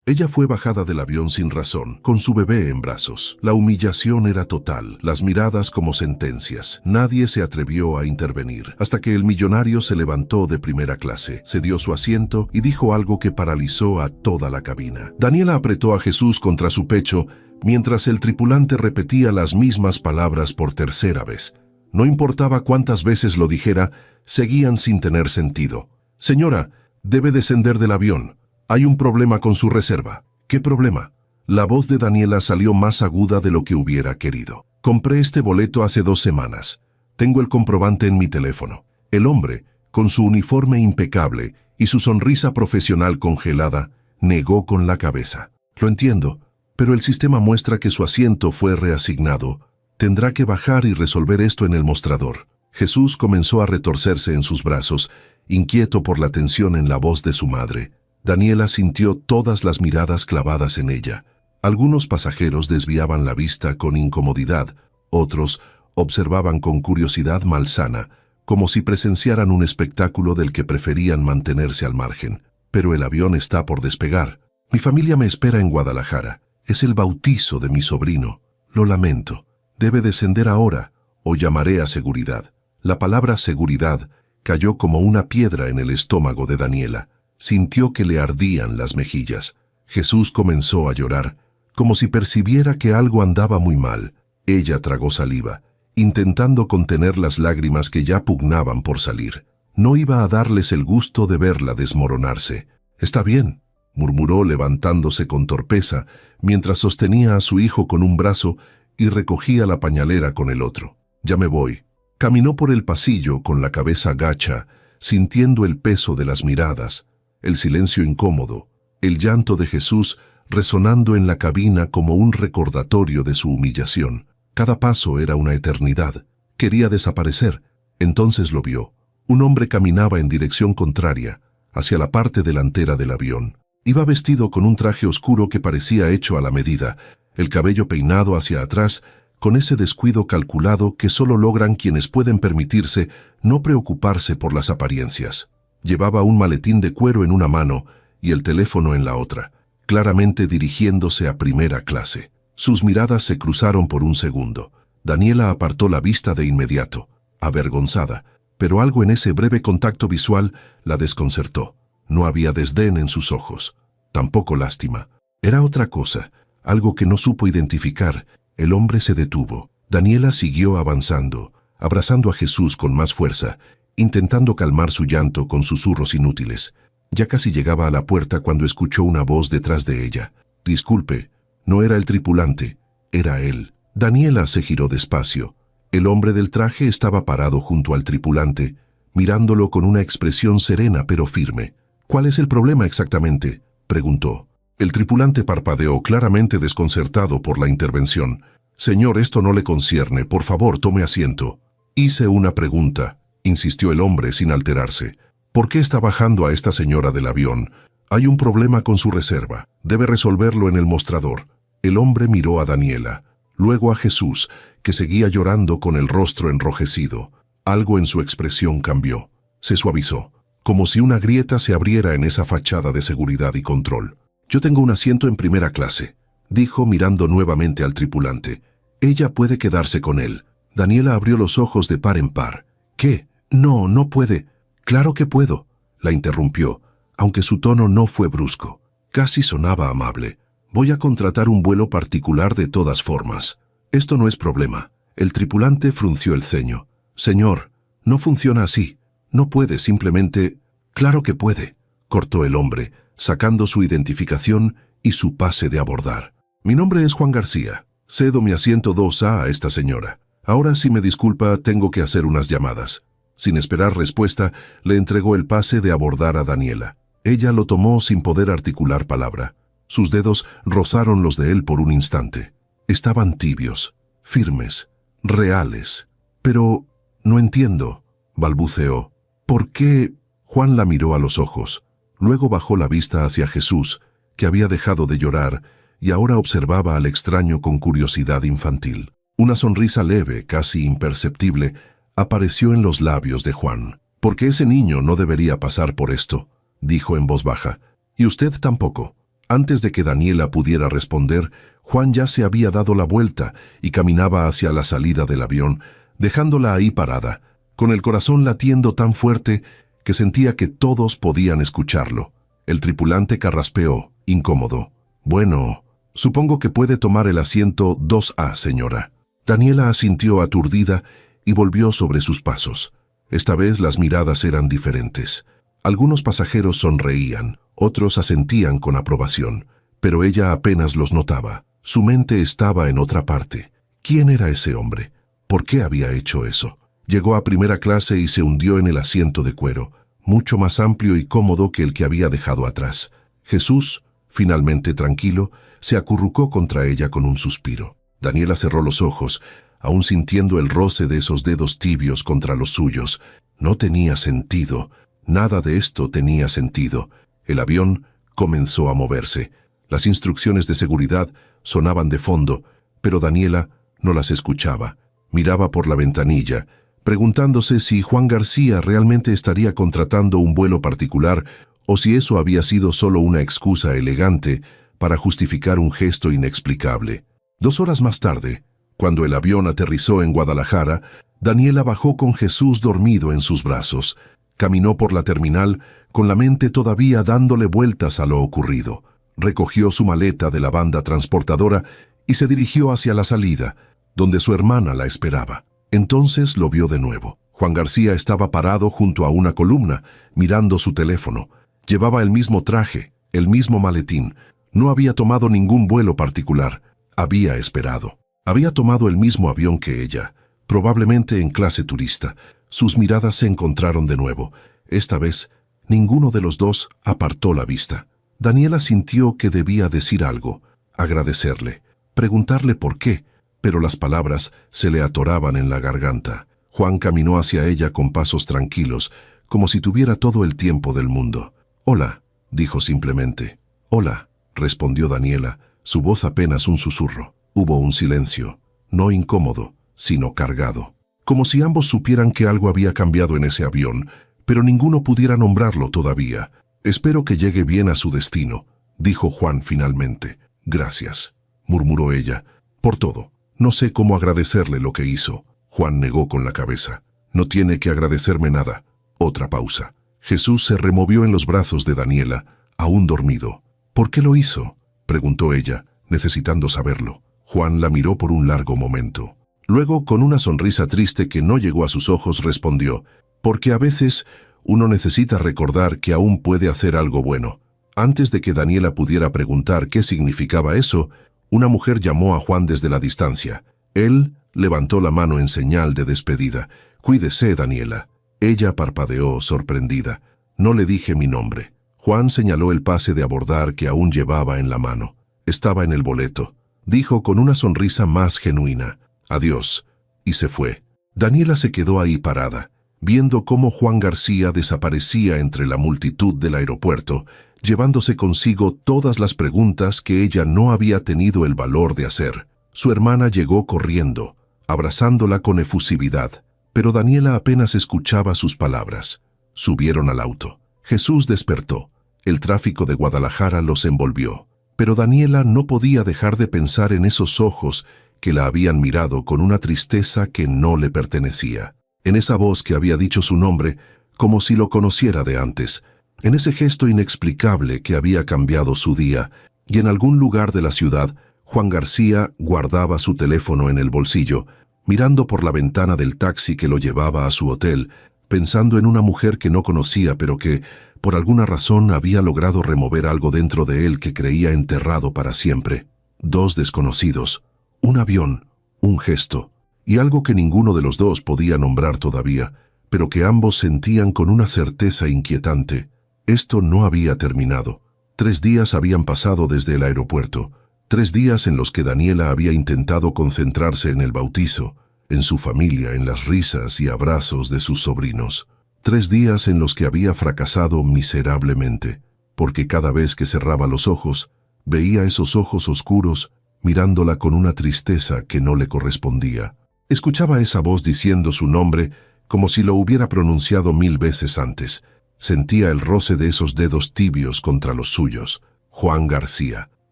Ella fue bajada del avión sin razón, con su bebé en brazos. La humillación era total, las miradas como sentencias. Nadie se atrevió a intervenir, hasta que el millonario se levantó de primera clase, cedió su asiento y dijo algo que paralizó a toda la cabina. Daniela apretó a Jesús contra su pecho, mientras el tripulante repetía las mismas palabras por tercera vez. No importaba cuántas veces lo dijera, seguían sin tener sentido. «Señora, debe descender del avión. Hay un problema con su reserva». «¿Qué problema?». La voz de Daniela salió más aguda de lo que hubiera querido. «Compré este boleto hace 2 semanas. Tengo el comprobante en mi teléfono». El hombre, con su uniforme impecable y su sonrisa profesional congelada, negó con la cabeza. «Lo entiendo, pero el sistema muestra que su asiento fue reasignado. Tendrá que bajar y resolver esto en el mostrador». Jesús comenzó a retorcerse en sus brazos, inquieto por la tensión en la voz de su madre. Daniela sintió todas las miradas clavadas en ella. Algunos pasajeros desviaban la vista con incomodidad, otros observaban con curiosidad malsana, como si presenciaran un espectáculo del que preferían mantenerse al margen. «Pero el avión está por despegar. Mi familia me espera en Guadalajara. Es el bautizo de mi sobrino. Lo lamento. Debe descender ahora o llamaré a seguridad». La palabra seguridad cayó como una piedra en el estómago de Daniela. Sintió que le ardían las mejillas. Jesús comenzó a llorar, como si percibiera que algo andaba muy mal. Ella tragó saliva, intentando contener las lágrimas que ya pugnaban por salir. No iba a darles el gusto de verla desmoronarse. «Está bien», murmuró levantándose con torpeza, mientras sostenía a su hijo con un brazo y recogía la pañalera con el otro. «Ya me voy». Caminó por el pasillo con la cabeza gacha, sintiendo el peso de las miradas, el silencio incómodo, el llanto de Jesús resonando en la cabina como un recordatorio de su humillación. Cada paso era una eternidad. Quería desaparecer. Entonces lo vio. Un hombre caminaba en dirección contraria, hacia la parte delantera del avión. Iba vestido con un traje oscuro que parecía hecho a la medida, el cabello peinado hacia atrás, con ese descuido calculado que solo logran quienes pueden permitirse no preocuparse por las apariencias. Llevaba un maletín de cuero en una mano y el teléfono en la otra, claramente dirigiéndose a primera clase. Sus miradas se cruzaron por un segundo. Daniela apartó la vista de inmediato, avergonzada, pero algo en ese breve contacto visual la desconcertó. No había desdén en sus ojos, tampoco lástima. Era otra cosa, algo que no supo identificar. El hombre se detuvo. Daniela siguió avanzando, abrazando a Jesús con más fuerza, intentando calmar su llanto con susurros inútiles. Ya casi llegaba a la puerta cuando escuchó una voz detrás de ella. «Disculpe, no era el tripulante, era él». Daniela se giró despacio. El hombre del traje estaba parado junto al tripulante, mirándolo con una expresión serena pero firme. «¿Cuál es el problema exactamente?», preguntó. El tripulante parpadeó, claramente desconcertado por la intervención. «Señor, esto no le concierne. Por favor, tome asiento». «Hice una pregunta», insistió el hombre sin alterarse. «¿Por qué está bajando a esta señora del avión? Hay un problema con su reserva. Debe resolverlo en el mostrador». El hombre miró a Daniela, luego a Jesús, que seguía llorando con el rostro enrojecido. Algo en su expresión cambió. Se suavizó, como si una grieta se abriera en esa fachada de seguridad y control. «Yo tengo un asiento en primera clase», dijo mirando nuevamente al tripulante. «Ella puede quedarse con él». Daniela abrió los ojos de par en par. «¿Qué? No, no puede». «Claro que puedo», la interrumpió, aunque su tono no fue brusco. Casi sonaba amable. «Voy a contratar un vuelo particular de todas formas». «Esto no es problema». El tripulante frunció el ceño. «Señor, no funciona así. No puede simplemente...». «Claro que puede», cortó el hombre, sacando su identificación y su pase de abordar. «Mi nombre es Juan García. Cedo mi asiento 2A a esta señora. Ahora, si me disculpa, tengo que hacer unas llamadas». Sin esperar respuesta, le entregó el pase de abordar a Daniela. Ella lo tomó sin poder articular palabra. Sus dedos rozaron los de él por un instante. Estaban tibios, firmes, reales. «Pero no entiendo», balbuceó. «¿Por qué?» Juan la miró a los ojos. Luego bajó la vista hacia Jesús, que había dejado de llorar y ahora observaba al extraño con curiosidad infantil. Una sonrisa leve, casi imperceptible, apareció en los labios de Juan. «Porque ese niño no debería pasar por esto», dijo en voz baja. «Y usted tampoco». Antes de que Daniela pudiera responder, Juan ya se había dado la vuelta y caminaba hacia la salida del avión, dejándola ahí parada, con el corazón latiendo tan fuerte que sentía que todos podían escucharlo. El tripulante carraspeó, incómodo. «Bueno, supongo que puede tomar el asiento 2A, señora». Daniela asintió aturdida y volvió sobre sus pasos. Esta vez las miradas eran diferentes. Algunos pasajeros sonreían, otros asentían con aprobación, pero ella apenas los notaba. Su mente estaba en otra parte. ¿Quién era ese hombre? ¿Por qué había hecho eso? Llegó a primera clase y se hundió en el asiento de cuero, mucho más amplio y cómodo que el que había dejado atrás. Jesús, finalmente tranquilo, se acurrucó contra ella con un suspiro. Daniela cerró los ojos, aún sintiendo el roce de esos dedos tibios contra los suyos. No tenía sentido. Nada de esto tenía sentido. El avión comenzó a moverse. Las instrucciones de seguridad sonaban de fondo, pero Daniela no las escuchaba. Miraba por la ventanilla, preguntándose si Juan García realmente estaría contratando un vuelo particular o si eso había sido solo una excusa elegante para justificar un gesto inexplicable. 2 horas más tarde, cuando el avión aterrizó en Guadalajara, Daniela bajó con Jesús dormido en sus brazos. Caminó por la terminal con la mente todavía dándole vueltas a lo ocurrido. Recogió su maleta de la banda transportadora y se dirigió hacia la salida, donde su hermana la esperaba. Entonces lo vio de nuevo. Juan García estaba parado junto a una columna, mirando su teléfono. Llevaba el mismo traje, el mismo maletín. No había tomado ningún vuelo particular. Había esperado. Había tomado el mismo avión que ella, probablemente en clase turista. Sus miradas se encontraron de nuevo. Esta vez, ninguno de los dos apartó la vista. Daniela sintió que debía decir algo, agradecerle, preguntarle por qué, pero las palabras se le atoraban en la garganta. Juan caminó hacia ella con pasos tranquilos, como si tuviera todo el tiempo del mundo. «Hola», dijo simplemente. «Hola», respondió Daniela, su voz apenas un susurro. Hubo un silencio, no incómodo, sino cargado. Como si ambos supieran que algo había cambiado en ese avión, pero ninguno pudiera nombrarlo todavía. «Espero que llegue bien a su destino», dijo Juan finalmente. «Gracias», murmuró ella, «por todo. No sé cómo agradecerle lo que hizo». Juan negó con la cabeza. «No tiene que agradecerme nada». Otra pausa. Jesús se removió en los brazos de Daniela, aún dormido. «¿Por qué lo hizo?», preguntó ella, necesitando saberlo. Juan la miró por un largo momento. Luego, con una sonrisa triste que no llegó a sus ojos, respondió: «Porque a veces uno necesita recordar que aún puede hacer algo bueno». Antes de que Daniela pudiera preguntar qué significaba eso, una mujer llamó a Juan desde la distancia. Él levantó la mano en señal de despedida. «Cuídese, Daniela». Ella parpadeó, sorprendida. «No le dije mi nombre». Juan señaló el pase de abordar que aún llevaba en la mano. «Estaba en el boleto», dijo con una sonrisa más genuina. «Adiós», y se fue. Daniela se quedó ahí parada, viendo cómo Juan García desaparecía entre la multitud del aeropuerto, llevándose consigo todas las preguntas que ella no había tenido el valor de hacer. Su hermana llegó corriendo, abrazándola con efusividad, pero Daniela apenas escuchaba sus palabras. Subieron al auto. Jesús despertó. El tráfico de Guadalajara los envolvió. Pero Daniela no podía dejar de pensar en esos ojos que la habían mirado con una tristeza que no le pertenecía. En esa voz que había dicho su nombre, como si lo conociera de antes. En ese gesto inexplicable que había cambiado su día. Y en algún lugar de la ciudad, Juan García guardaba su teléfono en el bolsillo, mirando por la ventana del taxi que lo llevaba a su hotel, pensando en una mujer que no conocía, pero que, por alguna razón, había logrado remover algo dentro de él que creía enterrado para siempre. 2 desconocidos, un avión, un gesto, y algo que ninguno de los dos podía nombrar todavía, pero que ambos sentían con una certeza inquietante. Esto no había terminado. 3 días habían pasado desde el aeropuerto, 3 días en los que Daniela había intentado concentrarse en el bautizo, en su familia, en las risas y abrazos de sus sobrinos. 3 días en los que había fracasado miserablemente, porque cada vez que cerraba los ojos, veía esos ojos oscuros mirándola con una tristeza que no le correspondía. Escuchaba esa voz diciendo su nombre como si lo hubiera pronunciado 1000 veces antes. Sentía el roce de esos dedos tibios contra los suyos. Juan García.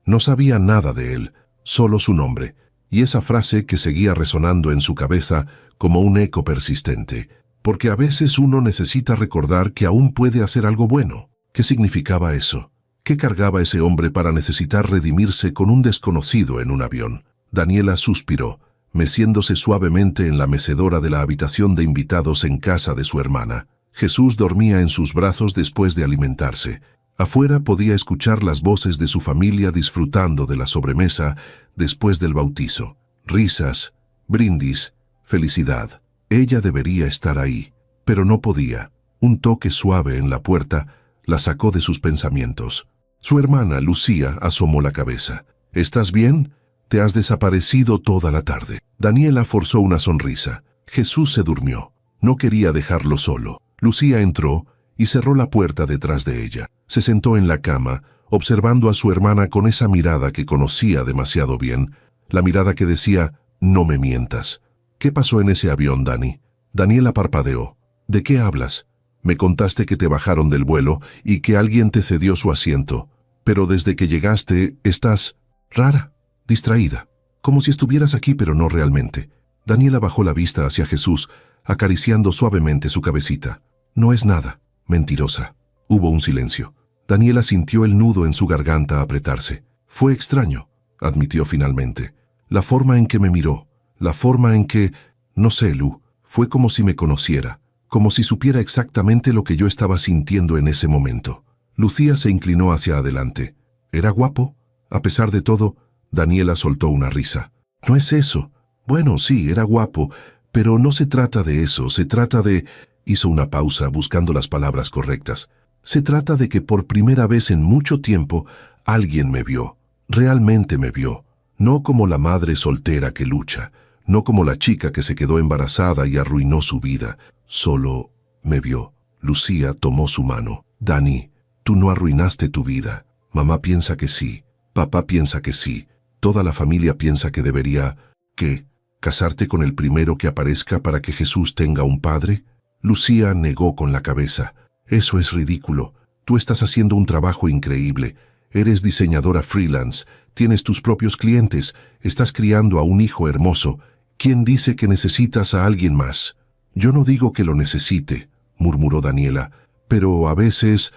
No sabía nada de él, solo su nombre, y esa frase que seguía resonando en su cabeza como un eco persistente, porque a veces uno necesita recordar que aún puede hacer algo bueno. ¿Qué significaba eso? ¿Qué cargaba ese hombre para necesitar redimirse con un desconocido en un avión? Daniela suspiró, meciéndose suavemente en la mecedora de la habitación de invitados en casa de su hermana. Jesús dormía en sus brazos después de alimentarse. Afuera podía escuchar las voces de su familia disfrutando de la sobremesa después del bautizo. Risas, brindis, felicidad. Ella debería estar ahí, pero no podía. Un toque suave en la puerta la sacó de sus pensamientos. Su hermana, Lucía, asomó la cabeza. ¿Estás bien? Te has desaparecido toda la tarde. Daniela forzó una sonrisa. Jesús se durmió. No quería dejarlo solo. Lucía entró y cerró la puerta detrás de ella. Se sentó en la cama, observando a su hermana con esa mirada que conocía demasiado bien, la mirada que decía, no me mientas. ¿Qué pasó en ese avión, Dani? Daniela parpadeó. ¿De qué hablas? Me contaste que te bajaron del vuelo y que alguien te cedió su asiento, pero desde que llegaste estás rara, distraída, como si estuvieras aquí pero no realmente. Daniela bajó la vista hacia Jesús, acariciando suavemente su cabecita. No es nada. Mentirosa. Hubo un silencio. Daniela sintió el nudo en su garganta apretarse. Fue extraño, admitió finalmente. La forma en que me miró, la forma en que, no sé, Lu, fue como si me conociera, como si supiera exactamente lo que yo estaba sintiendo en ese momento. Lucía se inclinó hacia adelante. ¿Era guapo? A pesar de todo, Daniela soltó una risa. No es eso. Bueno, sí, era guapo, pero no se trata de eso, se trata de... Hizo una pausa buscando las palabras correctas. Se trata de que por primera vez en mucho tiempo alguien me vio, realmente me vio, no como la madre soltera que lucha, no como la chica que se quedó embarazada y arruinó su vida, solo me vio. Lucía tomó su mano. Dani, tú no arruinaste tu vida. Mamá piensa que sí, papá piensa que sí, toda la familia piensa que debería... ¿Qué? ¿Casarte con el primero que aparezca para que Jesús tenga un padre? Lucía negó con la cabeza. Eso es ridículo. Tú estás haciendo un trabajo increíble. Eres diseñadora freelance, tienes tus propios clientes, estás criando a un hijo hermoso. ¿Quién dice que necesitas a alguien más? Yo no digo que lo necesite, murmuró Daniela, pero a veces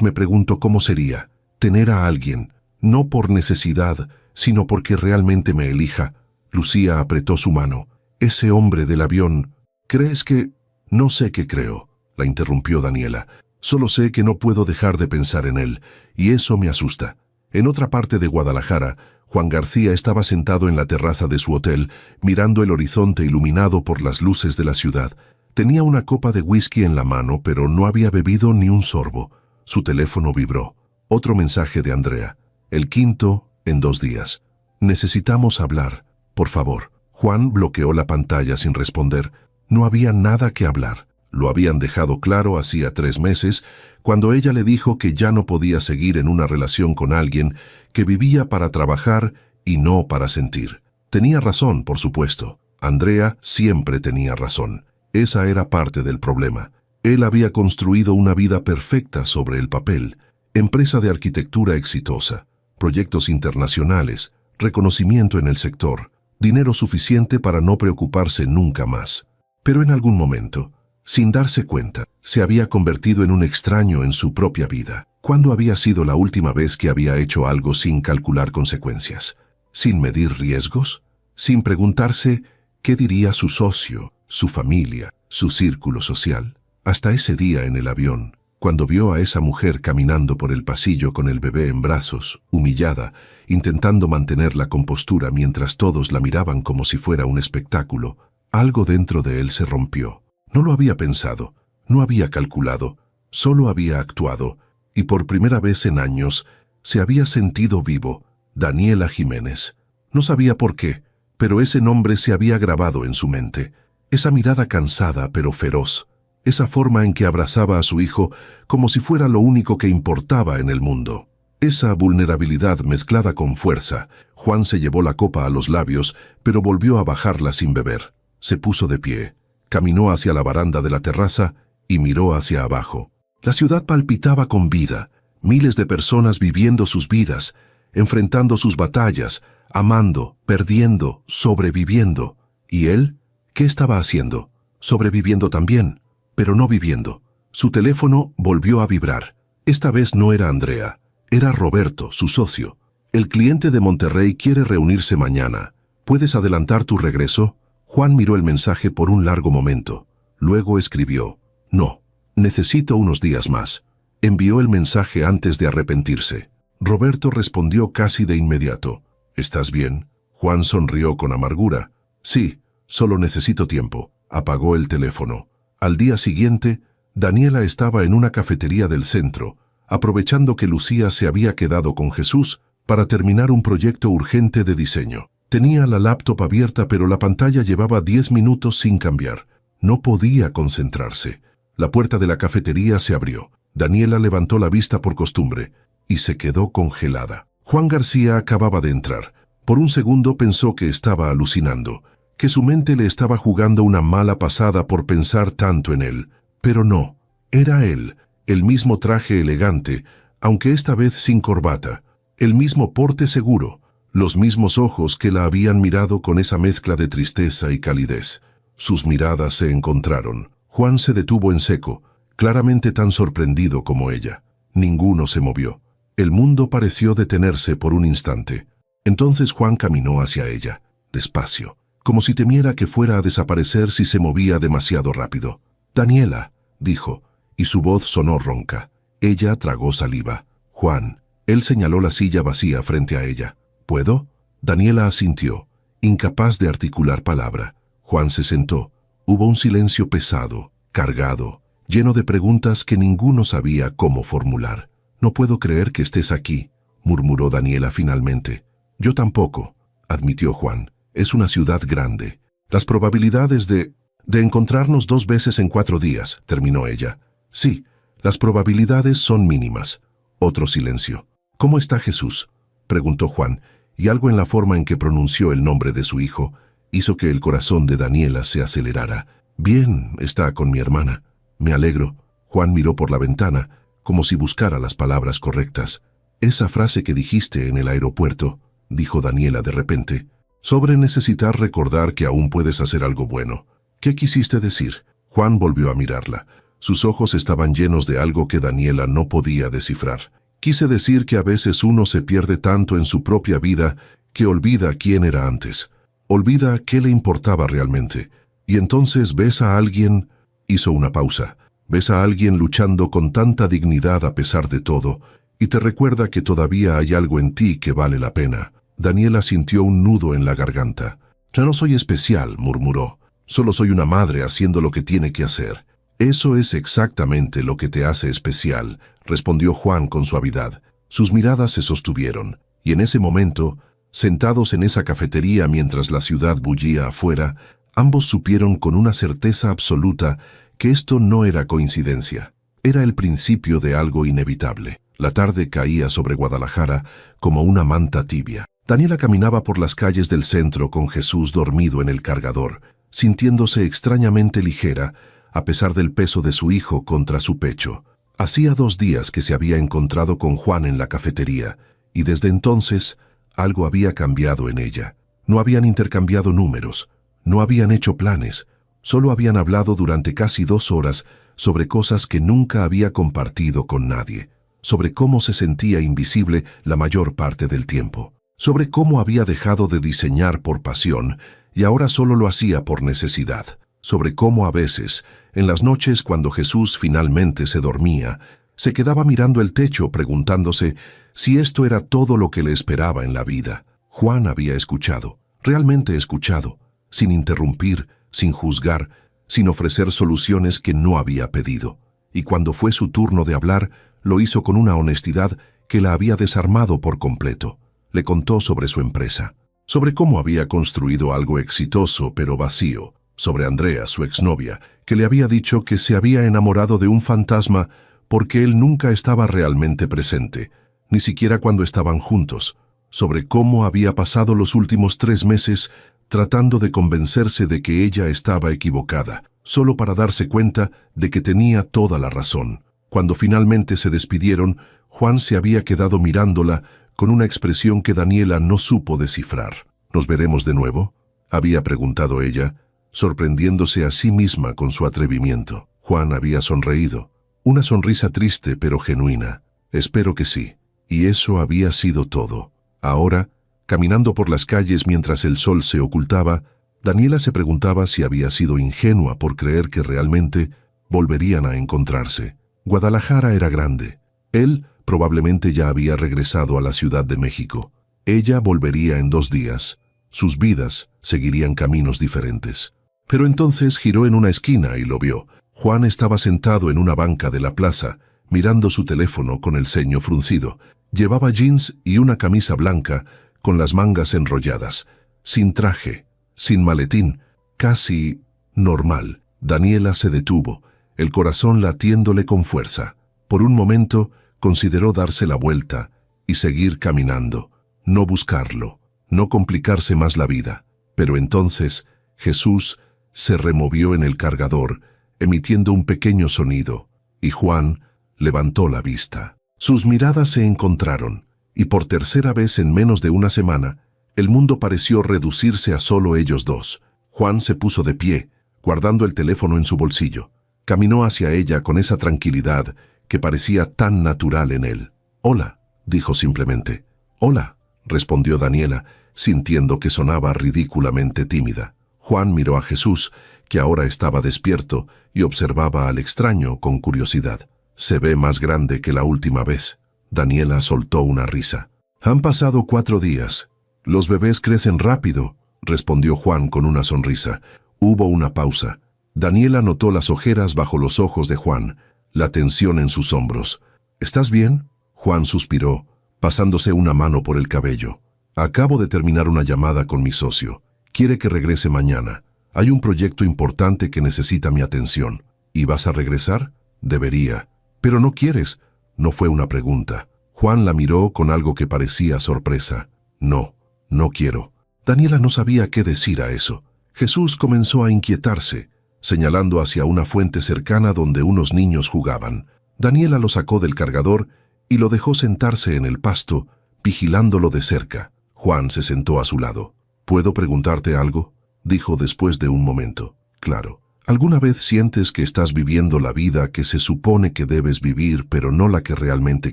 me pregunto cómo sería tener a alguien, no por necesidad, sino porque realmente me elija. Lucía apretó su mano. Ese hombre del avión, ¿crees que...? No sé qué creo, la interrumpió Daniela. Solo sé que no puedo dejar de pensar en él, y eso me asusta. En otra parte de Guadalajara, Juan García estaba sentado en la terraza de su hotel, mirando el horizonte iluminado por las luces de la ciudad. Tenía una copa de whisky en la mano, pero no había bebido ni un sorbo. Su teléfono vibró. Otro mensaje de Andrea. El quinto en 2 días. Necesitamos hablar, por favor. Juan bloqueó la pantalla sin responder. No había nada que hablar. Lo habían dejado claro hacía 3 meses, cuando ella le dijo que ya no podía seguir en una relación con alguien que vivía para trabajar y no para sentir. Tenía razón, por supuesto. Andrea siempre tenía razón. Esa era parte del problema. Él había construido una vida perfecta sobre el papel. Empresa de arquitectura exitosa, proyectos internacionales, reconocimiento en el sector, dinero suficiente para no preocuparse nunca más. Pero en algún momento, sin darse cuenta, se había convertido en un extraño en su propia vida. ¿Cuándo había sido la última vez que había hecho algo sin calcular consecuencias? ¿Sin medir riesgos? ¿Sin preguntarse qué diría su socio, su familia, su círculo social? Hasta ese día en el avión, cuando vio a esa mujer caminando por el pasillo con el bebé en brazos, humillada, intentando mantener la compostura mientras todos la miraban como si fuera un espectáculo, algo dentro de él se rompió. No lo había pensado, no había calculado, solo había actuado, y por primera vez en años se había sentido vivo. Daniela Jiménez. No sabía por qué, pero ese nombre se había grabado en su mente. Esa mirada cansada pero feroz, esa forma en que abrazaba a su hijo como si fuera lo único que importaba en el mundo. Esa vulnerabilidad mezclada con fuerza. Juan se llevó la copa a los labios, pero volvió a bajarla sin beber. Se puso de pie, caminó hacia la baranda de la terraza y miró hacia abajo. La ciudad palpitaba con vida, Miles de personas viviendo sus vidas, enfrentando sus batallas, amando, perdiendo, sobreviviendo. ¿Y él? ¿Qué estaba haciendo? Sobreviviendo también, pero no viviendo. Su teléfono volvió a vibrar. Esta vez no era Andrea, era Roberto, su socio. El cliente de Monterrey quiere reunirse mañana. ¿Puedes adelantar tu regreso? Juan miró el mensaje por un largo momento. Luego escribió: no, necesito unos días más. Envió el mensaje antes de arrepentirse. Roberto respondió casi de inmediato: ¿estás bien? Juan sonrió con amargura. Sí, solo necesito tiempo. Apagó el teléfono. Al día siguiente, Daniela estaba en una cafetería del centro, aprovechando que Lucía se había quedado con Jesús para terminar un proyecto urgente de diseño. Tenía la laptop abierta, pero la pantalla llevaba 10 minutos sin cambiar. No podía concentrarse. La puerta de la cafetería se abrió. Daniela levantó la vista por costumbre y se quedó congelada. Juan García acababa de entrar. Por un segundo pensó que estaba alucinando, que su mente le estaba jugando una mala pasada por pensar tanto en él. Pero no, era él, el mismo traje elegante, aunque esta vez sin corbata, el mismo porte seguro, los mismos ojos que la habían mirado con esa mezcla de tristeza y calidez. Sus miradas se encontraron. Juan se detuvo en seco, claramente tan sorprendido como ella. Ninguno se movió. El mundo pareció detenerse por un instante. Entonces Juan caminó hacia ella, despacio, como si temiera que fuera a desaparecer si se movía demasiado rápido. «Daniela», dijo, y su voz sonó ronca. Ella tragó saliva. «Juan». Él señaló la silla vacía frente a ella. «¿Puedo?». Daniela asintió, incapaz de articular palabra. Juan se sentó. Hubo un silencio pesado, cargado, lleno de preguntas que ninguno sabía cómo formular. «No puedo creer que estés aquí», murmuró Daniela finalmente. «Yo tampoco», admitió Juan. «Es una ciudad grande. Las probabilidades de encontrarnos 2 veces en 4 días», terminó ella. «Sí, las probabilidades son mínimas». Otro silencio. «¿Cómo está Jesús?», preguntó Juan, y algo en la forma en que pronunció el nombre de su hijo hizo que el corazón de Daniela se acelerara. «Bien, está con mi hermana». «Me alegro». Juan miró por la ventana, como si buscara las palabras correctas. «Esa frase que dijiste en el aeropuerto», dijo Daniela de repente, «sobre necesitar recordar que aún puedes hacer algo bueno. ¿Qué quisiste decir?». Juan volvió a mirarla. Sus ojos estaban llenos de algo que Daniela no podía descifrar. «Quise decir que a veces uno se pierde tanto en su propia vida que olvida quién era antes. Olvida qué le importaba realmente. Y entonces ves a alguien». Hizo una pausa. «Ves a alguien luchando con tanta dignidad a pesar de todo, y te recuerda que todavía hay algo en ti que vale la pena». Daniela sintió un nudo en la garganta. «Ya no soy especial», murmuró. «Solo soy una madre haciendo lo que tiene que hacer». «Eso es exactamente lo que te hace especial», respondió Juan con suavidad. Sus miradas se sostuvieron, y en ese momento, sentados en esa cafetería mientras la ciudad bullía afuera, ambos supieron con una certeza absoluta que esto no era coincidencia. Era el principio de algo inevitable. La tarde caía sobre Guadalajara como una manta tibia. Daniela caminaba por las calles del centro con Jesús dormido en el cargador, sintiéndose extrañamente ligera, a pesar del peso de su hijo contra su pecho. Hacía 2 días que se había encontrado con Juan en la cafetería, y desde entonces algo había cambiado en ella. No habían intercambiado números, no habían hecho planes, solo habían hablado durante casi 2 horas sobre cosas que nunca había compartido con nadie, sobre cómo se sentía invisible la mayor parte del tiempo, sobre cómo había dejado de diseñar por pasión y ahora solo lo hacía por necesidad, sobre cómo a veces, en las noches cuando Jesús finalmente se dormía, se quedaba mirando el techo preguntándose si esto era todo lo que le esperaba en la vida. Juan había escuchado, realmente escuchado, sin interrumpir, sin juzgar, sin ofrecer soluciones que no había pedido. Y cuando fue su turno de hablar, lo hizo con una honestidad que la había desarmado por completo. Le contó sobre su empresa, sobre cómo había construido algo exitoso pero vacío, sobre Andrea, su exnovia, que le había dicho que se había enamorado de un fantasma porque él nunca estaba realmente presente, ni siquiera cuando estaban juntos, sobre cómo había pasado los últimos 3 meses tratando de convencerse de que ella estaba equivocada, solo para darse cuenta de que tenía toda la razón. Cuando finalmente se despidieron, Juan se había quedado mirándola con una expresión que Daniela no supo descifrar. ¿Nos veremos de nuevo?, había preguntado ella, sorprendiéndose a sí misma con su atrevimiento. Juan había sonreído, una sonrisa triste pero genuina. Espero que sí. Y eso había sido todo. Ahora, caminando por las calles mientras el sol se ocultaba, Daniela se preguntaba si había sido ingenua por creer que realmente volverían a encontrarse. Guadalajara era grande. Él probablemente ya había regresado a la Ciudad de México. Ella volvería en 2 días. Sus vidas seguirían caminos diferentes. Pero entonces giró en una esquina y lo vio. Juan estaba sentado en una banca de la plaza, mirando su teléfono con el ceño fruncido. Llevaba jeans y una camisa blanca con las mangas enrolladas, sin traje, sin maletín, casi normal. Daniela se detuvo, el corazón latiéndole con fuerza. Por un momento consideró darse la vuelta y seguir caminando, no buscarlo, no complicarse más la vida. Pero entonces Jesús se removió en el cargador, emitiendo un pequeño sonido, y Juan levantó la vista. Sus miradas se encontraron, y por tercera vez en menos de una semana, el mundo pareció reducirse a solo ellos dos. Juan se puso de pie, guardando el teléfono en su bolsillo. Caminó hacia ella con esa tranquilidad que parecía tan natural en él. «Hola», dijo simplemente. «Hola», respondió Daniela, sintiendo que sonaba ridículamente tímida. Juan miró a Jesús, que ahora estaba despierto, y observaba al extraño con curiosidad. «Se ve más grande que la última vez». Daniela soltó una risa. «Han pasado 4 días. Los bebés crecen rápido», respondió Juan con una sonrisa. Hubo una pausa. Daniela notó las ojeras bajo los ojos de Juan, la tensión en sus hombros. «¿Estás bien?», Juan suspiró, pasándose una mano por el cabello. «Acabo de terminar una llamada con mi socio. Quiere que regrese mañana. Hay un proyecto importante que necesita mi atención». «¿Y vas a regresar?». «Debería». «¿Pero no quieres?». No fue una pregunta. Juan la miró con algo que parecía sorpresa. «No, no quiero». Daniela no sabía qué decir a eso. Jesús comenzó a inquietarse, señalando hacia una fuente cercana donde unos niños jugaban. Daniela lo sacó del cargador y lo dejó sentarse en el pasto, vigilándolo de cerca. Juan se sentó a su lado. «¿Puedo preguntarte algo?», dijo después de un momento. «Claro. ¿Alguna vez sientes que estás viviendo la vida que se supone que debes vivir, pero no la que realmente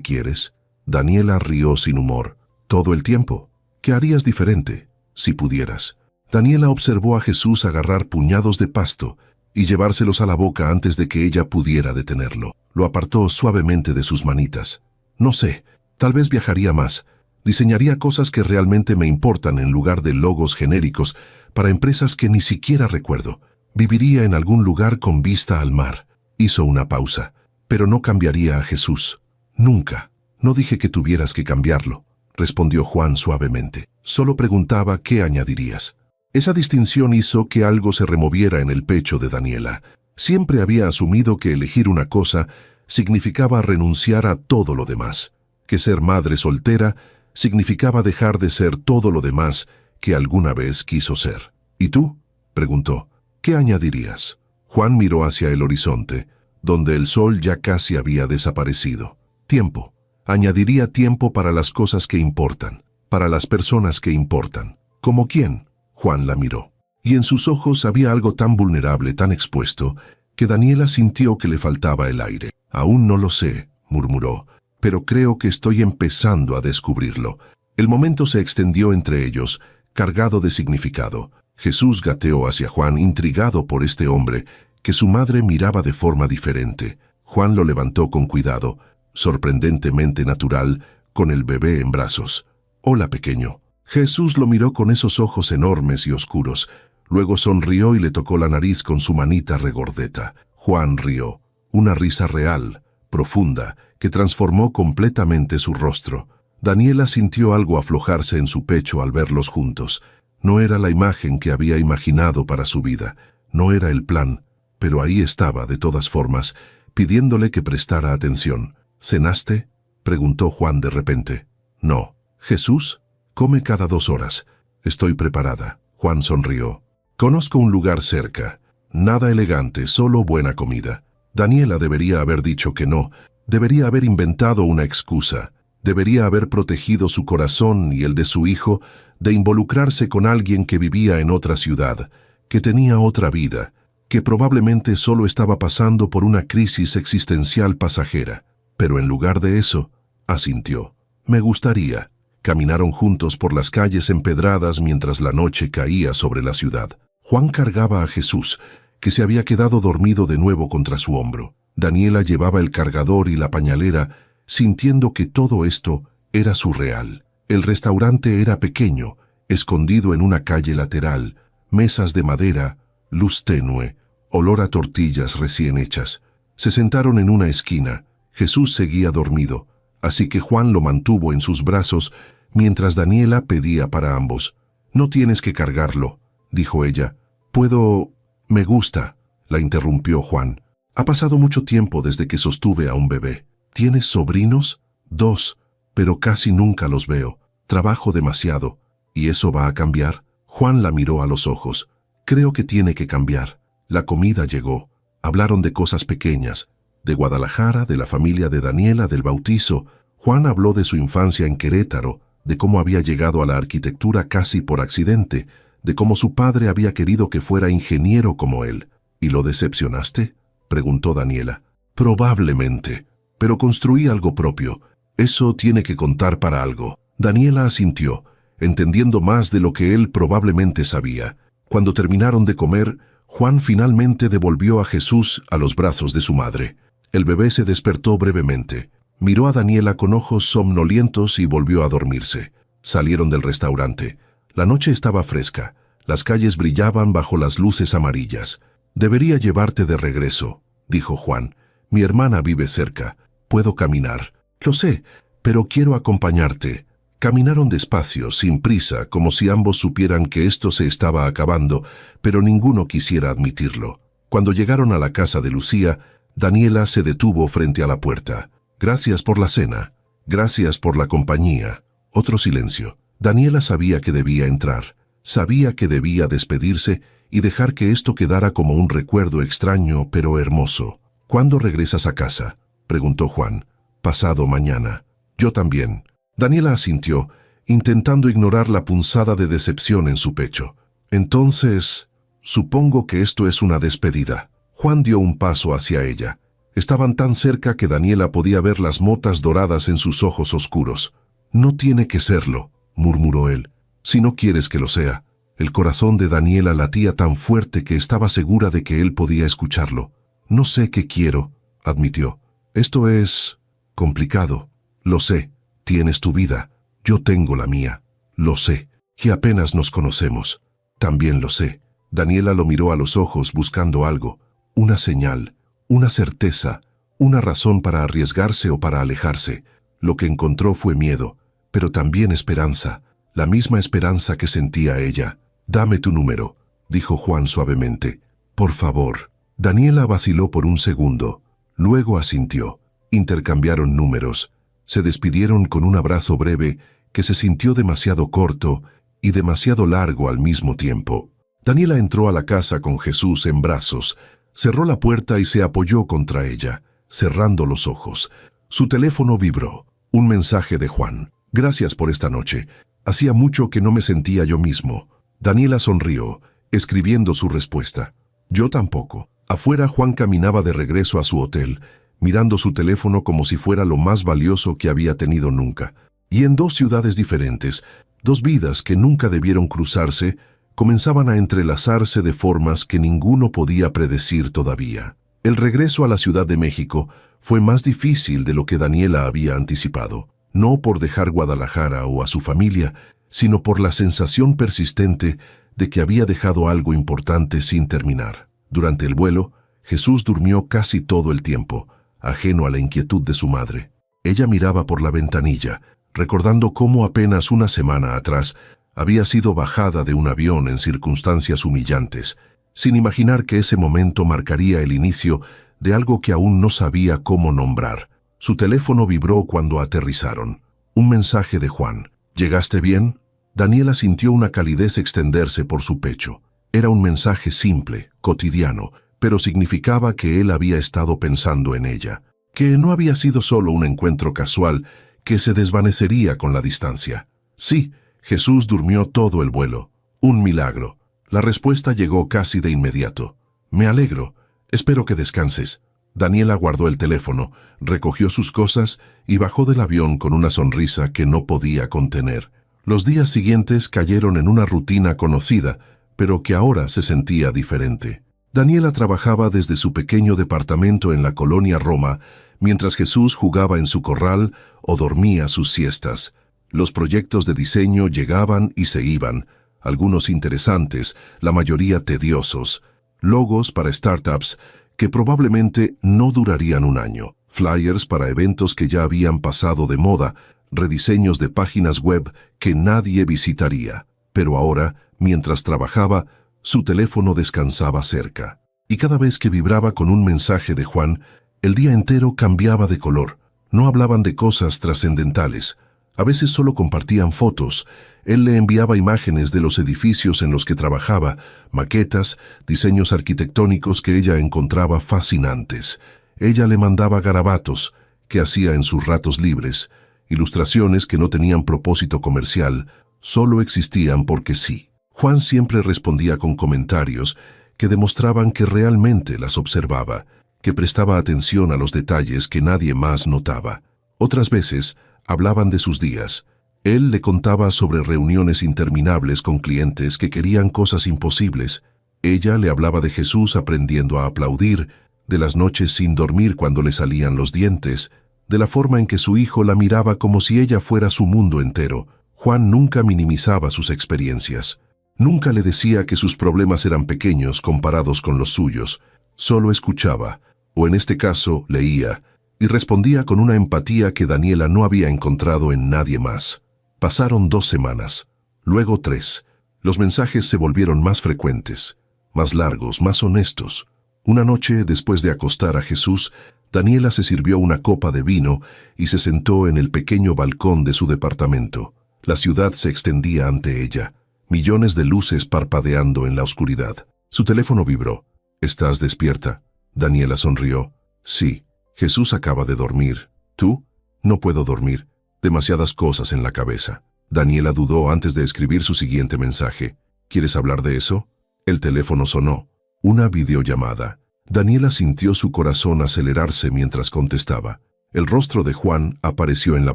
quieres?». Daniela rió sin humor. «¿Todo el tiempo? ¿Qué harías diferente, si pudieras?». Daniela observó a Jesús agarrar puñados de pasto y llevárselos a la boca antes de que ella pudiera detenerlo. Lo apartó suavemente de sus manitas. «No sé, tal vez viajaría más. Diseñaría cosas que realmente me importan en lugar de logos genéricos para empresas que ni siquiera recuerdo. Viviría en algún lugar con vista al mar». Hizo una pausa. «Pero no cambiaría a Jesús. Nunca». «No dije que tuvieras que cambiarlo», respondió Juan suavemente. «Solo preguntaba qué añadirías». Esa distinción hizo que algo se removiera en el pecho de Daniela. Siempre había asumido que elegir una cosa significaba renunciar a todo lo demás, que ser madre soltera significaba dejar de ser todo lo demás que alguna vez quiso ser. «¿Y tú?», preguntó. «¿Qué añadirías?». Juan miró hacia el horizonte, donde el sol ya casi había desaparecido. «Tiempo. Añadiría tiempo para las cosas que importan, para las personas que importan». «¿Como quién?». Juan la miró. Y en sus ojos había algo tan vulnerable, tan expuesto, que Daniela sintió que le faltaba el aire. «Aún no lo sé», murmuró, «pero creo que estoy empezando a descubrirlo». El momento se extendió entre ellos, cargado de significado. Jesús gateó hacia Juan, intrigado por este hombre, que su madre miraba de forma diferente. Juan lo levantó con cuidado, sorprendentemente natural, con el bebé en brazos. «Hola, pequeño». Jesús lo miró con esos ojos enormes y oscuros. Luego sonrió y le tocó la nariz con su manita regordeta. Juan rió, una risa real, profunda, que transformó completamente su rostro. Daniela sintió algo aflojarse en su pecho al verlos juntos. No era la imagen que había imaginado para su vida, no era el plan, pero ahí estaba, de todas formas, pidiéndole que prestara atención. «¿Cenaste?», preguntó Juan de repente. «No». «¿Jesús?». «Come cada 2 horas. Estoy preparada». Juan sonrió. «Conozco un lugar cerca. Nada elegante, solo buena comida». Daniela debería haber dicho que no, Debería haber inventado una excusa. Debería haber protegido su corazón y el de su hijo de involucrarse con alguien que vivía en otra ciudad, que tenía otra vida, que probablemente solo estaba pasando por una crisis existencial pasajera. Pero en lugar de eso, asintió. Me gustaría. Caminaron juntos por las calles empedradas mientras la noche caía sobre la ciudad. Juan cargaba a Jesús, que se había quedado dormido de nuevo contra su hombro. Daniela llevaba el cargador y la pañalera, sintiendo que todo esto era surreal. El restaurante era pequeño, escondido en una calle lateral, mesas de madera, luz tenue, olor a tortillas recién hechas. Se sentaron en una esquina. Jesús seguía dormido, así que Juan lo mantuvo en sus brazos mientras Daniela pedía para ambos. «No tienes que cargarlo», dijo ella. «Puedo...» «Me gusta», la interrumpió Juan. «Ha pasado mucho tiempo desde que sostuve a un bebé. ¿Tienes sobrinos?» «2, pero casi nunca los veo. Trabajo demasiado. ¿Y eso va a cambiar?» Juan la miró a los ojos. «Creo que tiene que cambiar». La comida llegó. Hablaron de cosas pequeñas. De Guadalajara, de la familia de Daniela, del bautizo. Juan habló de su infancia en Querétaro, de cómo había llegado a la arquitectura casi por accidente, de cómo su padre había querido que fuera ingeniero como él. «¿Y lo decepcionaste?», preguntó Daniela. «Probablemente, pero construí algo propio. Eso tiene que contar para algo». Daniela asintió, entendiendo más de lo que él probablemente sabía. Cuando terminaron de comer, Juan finalmente devolvió a Jesús a los brazos de su madre. El bebé se despertó brevemente. Miró a Daniela con ojos somnolientos y volvió a dormirse. Salieron del restaurante. La noche estaba fresca. Las calles brillaban bajo las luces amarillas. «Debería llevarte de regreso», dijo Juan. «Mi hermana vive cerca. Puedo caminar». «Lo sé, pero quiero acompañarte». Caminaron despacio, sin prisa, como si ambos supieran que esto se estaba acabando, pero ninguno quisiera admitirlo. Cuando llegaron a la casa de Lucía, Daniela se detuvo frente a la puerta. «Gracias por la cena. Gracias por la compañía». Otro silencio. Daniela sabía que debía entrar. Sabía que debía despedirse y dejar que esto quedara como un recuerdo extraño pero hermoso. «¿Cuándo regresas a casa?», preguntó Juan. «Pasado mañana». «Yo también». Daniela asintió, intentando ignorar la punzada de decepción en su pecho. «Entonces, supongo que esto es una despedida». Juan dio un paso hacia ella. Estaban tan cerca que Daniela podía ver las motas doradas en sus ojos oscuros. «No tiene que serlo», murmuró él. «Si no quieres que lo sea». El corazón de Daniela latía tan fuerte que estaba segura de que él podía escucharlo. «No sé qué quiero», admitió. «Esto es... complicado. Lo sé. Tienes tu vida. Yo tengo la mía. Lo sé. Y apenas nos conocemos. También lo sé». Daniela lo miró a los ojos buscando algo. Una señal, una certeza, una razón para arriesgarse o para alejarse. Lo que encontró fue miedo, pero también esperanza, la misma esperanza que sentía ella. «Dame tu número», dijo Juan suavemente. «Por favor». Daniela vaciló por un segundo. Luego asintió. Intercambiaron números. Se despidieron con un abrazo breve que se sintió demasiado corto y demasiado largo al mismo tiempo. Daniela entró a la casa con Jesús en brazos, cerró la puerta y se apoyó contra ella, cerrando los ojos. Su teléfono vibró. Un mensaje de Juan. «Gracias por esta noche. Hacía mucho que no me sentía yo mismo». Daniela sonrió, escribiendo su respuesta. «Yo tampoco». Afuera, Juan caminaba de regreso a su hotel, mirando su teléfono como si fuera lo más valioso que había tenido nunca. Y en dos ciudades diferentes, dos vidas que nunca debieron cruzarse, comenzaban a entrelazarse de formas que ninguno podía predecir todavía. El regreso a la Ciudad de México fue más difícil de lo que Daniela había anticipado, no por dejar Guadalajara o a su familia, sino por la sensación persistente de que había dejado algo importante sin terminar. Durante el vuelo, Jesús durmió casi todo el tiempo, ajeno a la inquietud de su madre. Ella miraba por la ventanilla, recordando cómo apenas una semana atrás había sido bajada de un avión en circunstancias humillantes, sin imaginar que ese momento marcaría el inicio de algo que aún no sabía cómo nombrar. Su teléfono vibró cuando aterrizaron. Un mensaje de Juan. «¿Llegaste bien?». Daniela sintió una calidez extenderse por su pecho. Era un mensaje simple, cotidiano, pero significaba que él había estado pensando en ella. que no había sido solo un encuentro casual que se desvanecería con la distancia. Sí, Jesús durmió todo el vuelo. Un milagro. La respuesta llegó casi de inmediato. Me alegro. Espero que descanses. Daniela guardó el teléfono, recogió sus cosas y bajó del avión con una sonrisa que no podía contener. Los días siguientes cayeron en una rutina conocida, pero que ahora se sentía diferente. Daniela trabajaba desde su pequeño departamento en la colonia Roma, mientras Jesús jugaba en su corral o dormía sus siestas. Los proyectos de diseño llegaban y se iban, algunos interesantes, la mayoría tediosos. Logos para startups que probablemente no durarían un año, flyers para eventos que ya habían pasado de moda, rediseños de páginas web que nadie visitaría. Pero ahora, mientras trabajaba, su teléfono descansaba cerca. Y cada vez que vibraba con un mensaje de Juan, el día entero cambiaba de color. No hablaban de cosas trascendentales. A veces solo compartían fotos. Él le enviaba imágenes de los edificios en los que trabajaba, maquetas, diseños arquitectónicos que ella encontraba fascinantes. Ella le mandaba garabatos, que hacía en sus ratos libres, ilustraciones que no tenían propósito comercial, solo existían porque sí. Juan siempre respondía con comentarios que demostraban que realmente las observaba, que prestaba atención a los detalles que nadie más notaba. Otras veces, hablaban de sus días. Él le contaba sobre reuniones interminables con clientes que querían cosas imposibles. Ella le hablaba de Jesús aprendiendo a aplaudir, de las noches sin dormir cuando le salían los dientes, de la forma en que su hijo la miraba como si ella fuera su mundo entero. Juan nunca minimizaba sus experiencias. Nunca le decía que sus problemas eran pequeños comparados con los suyos. Solo escuchaba, o en este caso leía, y respondía con una empatía que Daniela no había encontrado en nadie más. Pasaron 2 semanas, luego 3. Los mensajes se volvieron más frecuentes, más largos, más honestos. Una noche, después de acostar a Jesús, Daniela se sirvió una copa de vino y se sentó en el pequeño balcón de su departamento. La ciudad se extendía ante ella, millones de luces parpadeando en la oscuridad. Su teléfono vibró. ¿Estás despierta? Daniela sonrió. Sí. Jesús acaba de dormir. ¿Tú? No puedo dormir. Demasiadas cosas en la cabeza. Daniela dudó antes de escribir su siguiente mensaje. ¿Quieres hablar de eso? El teléfono sonó. Una videollamada. Daniela sintió su corazón acelerarse mientras contestaba. El rostro de Juan apareció en la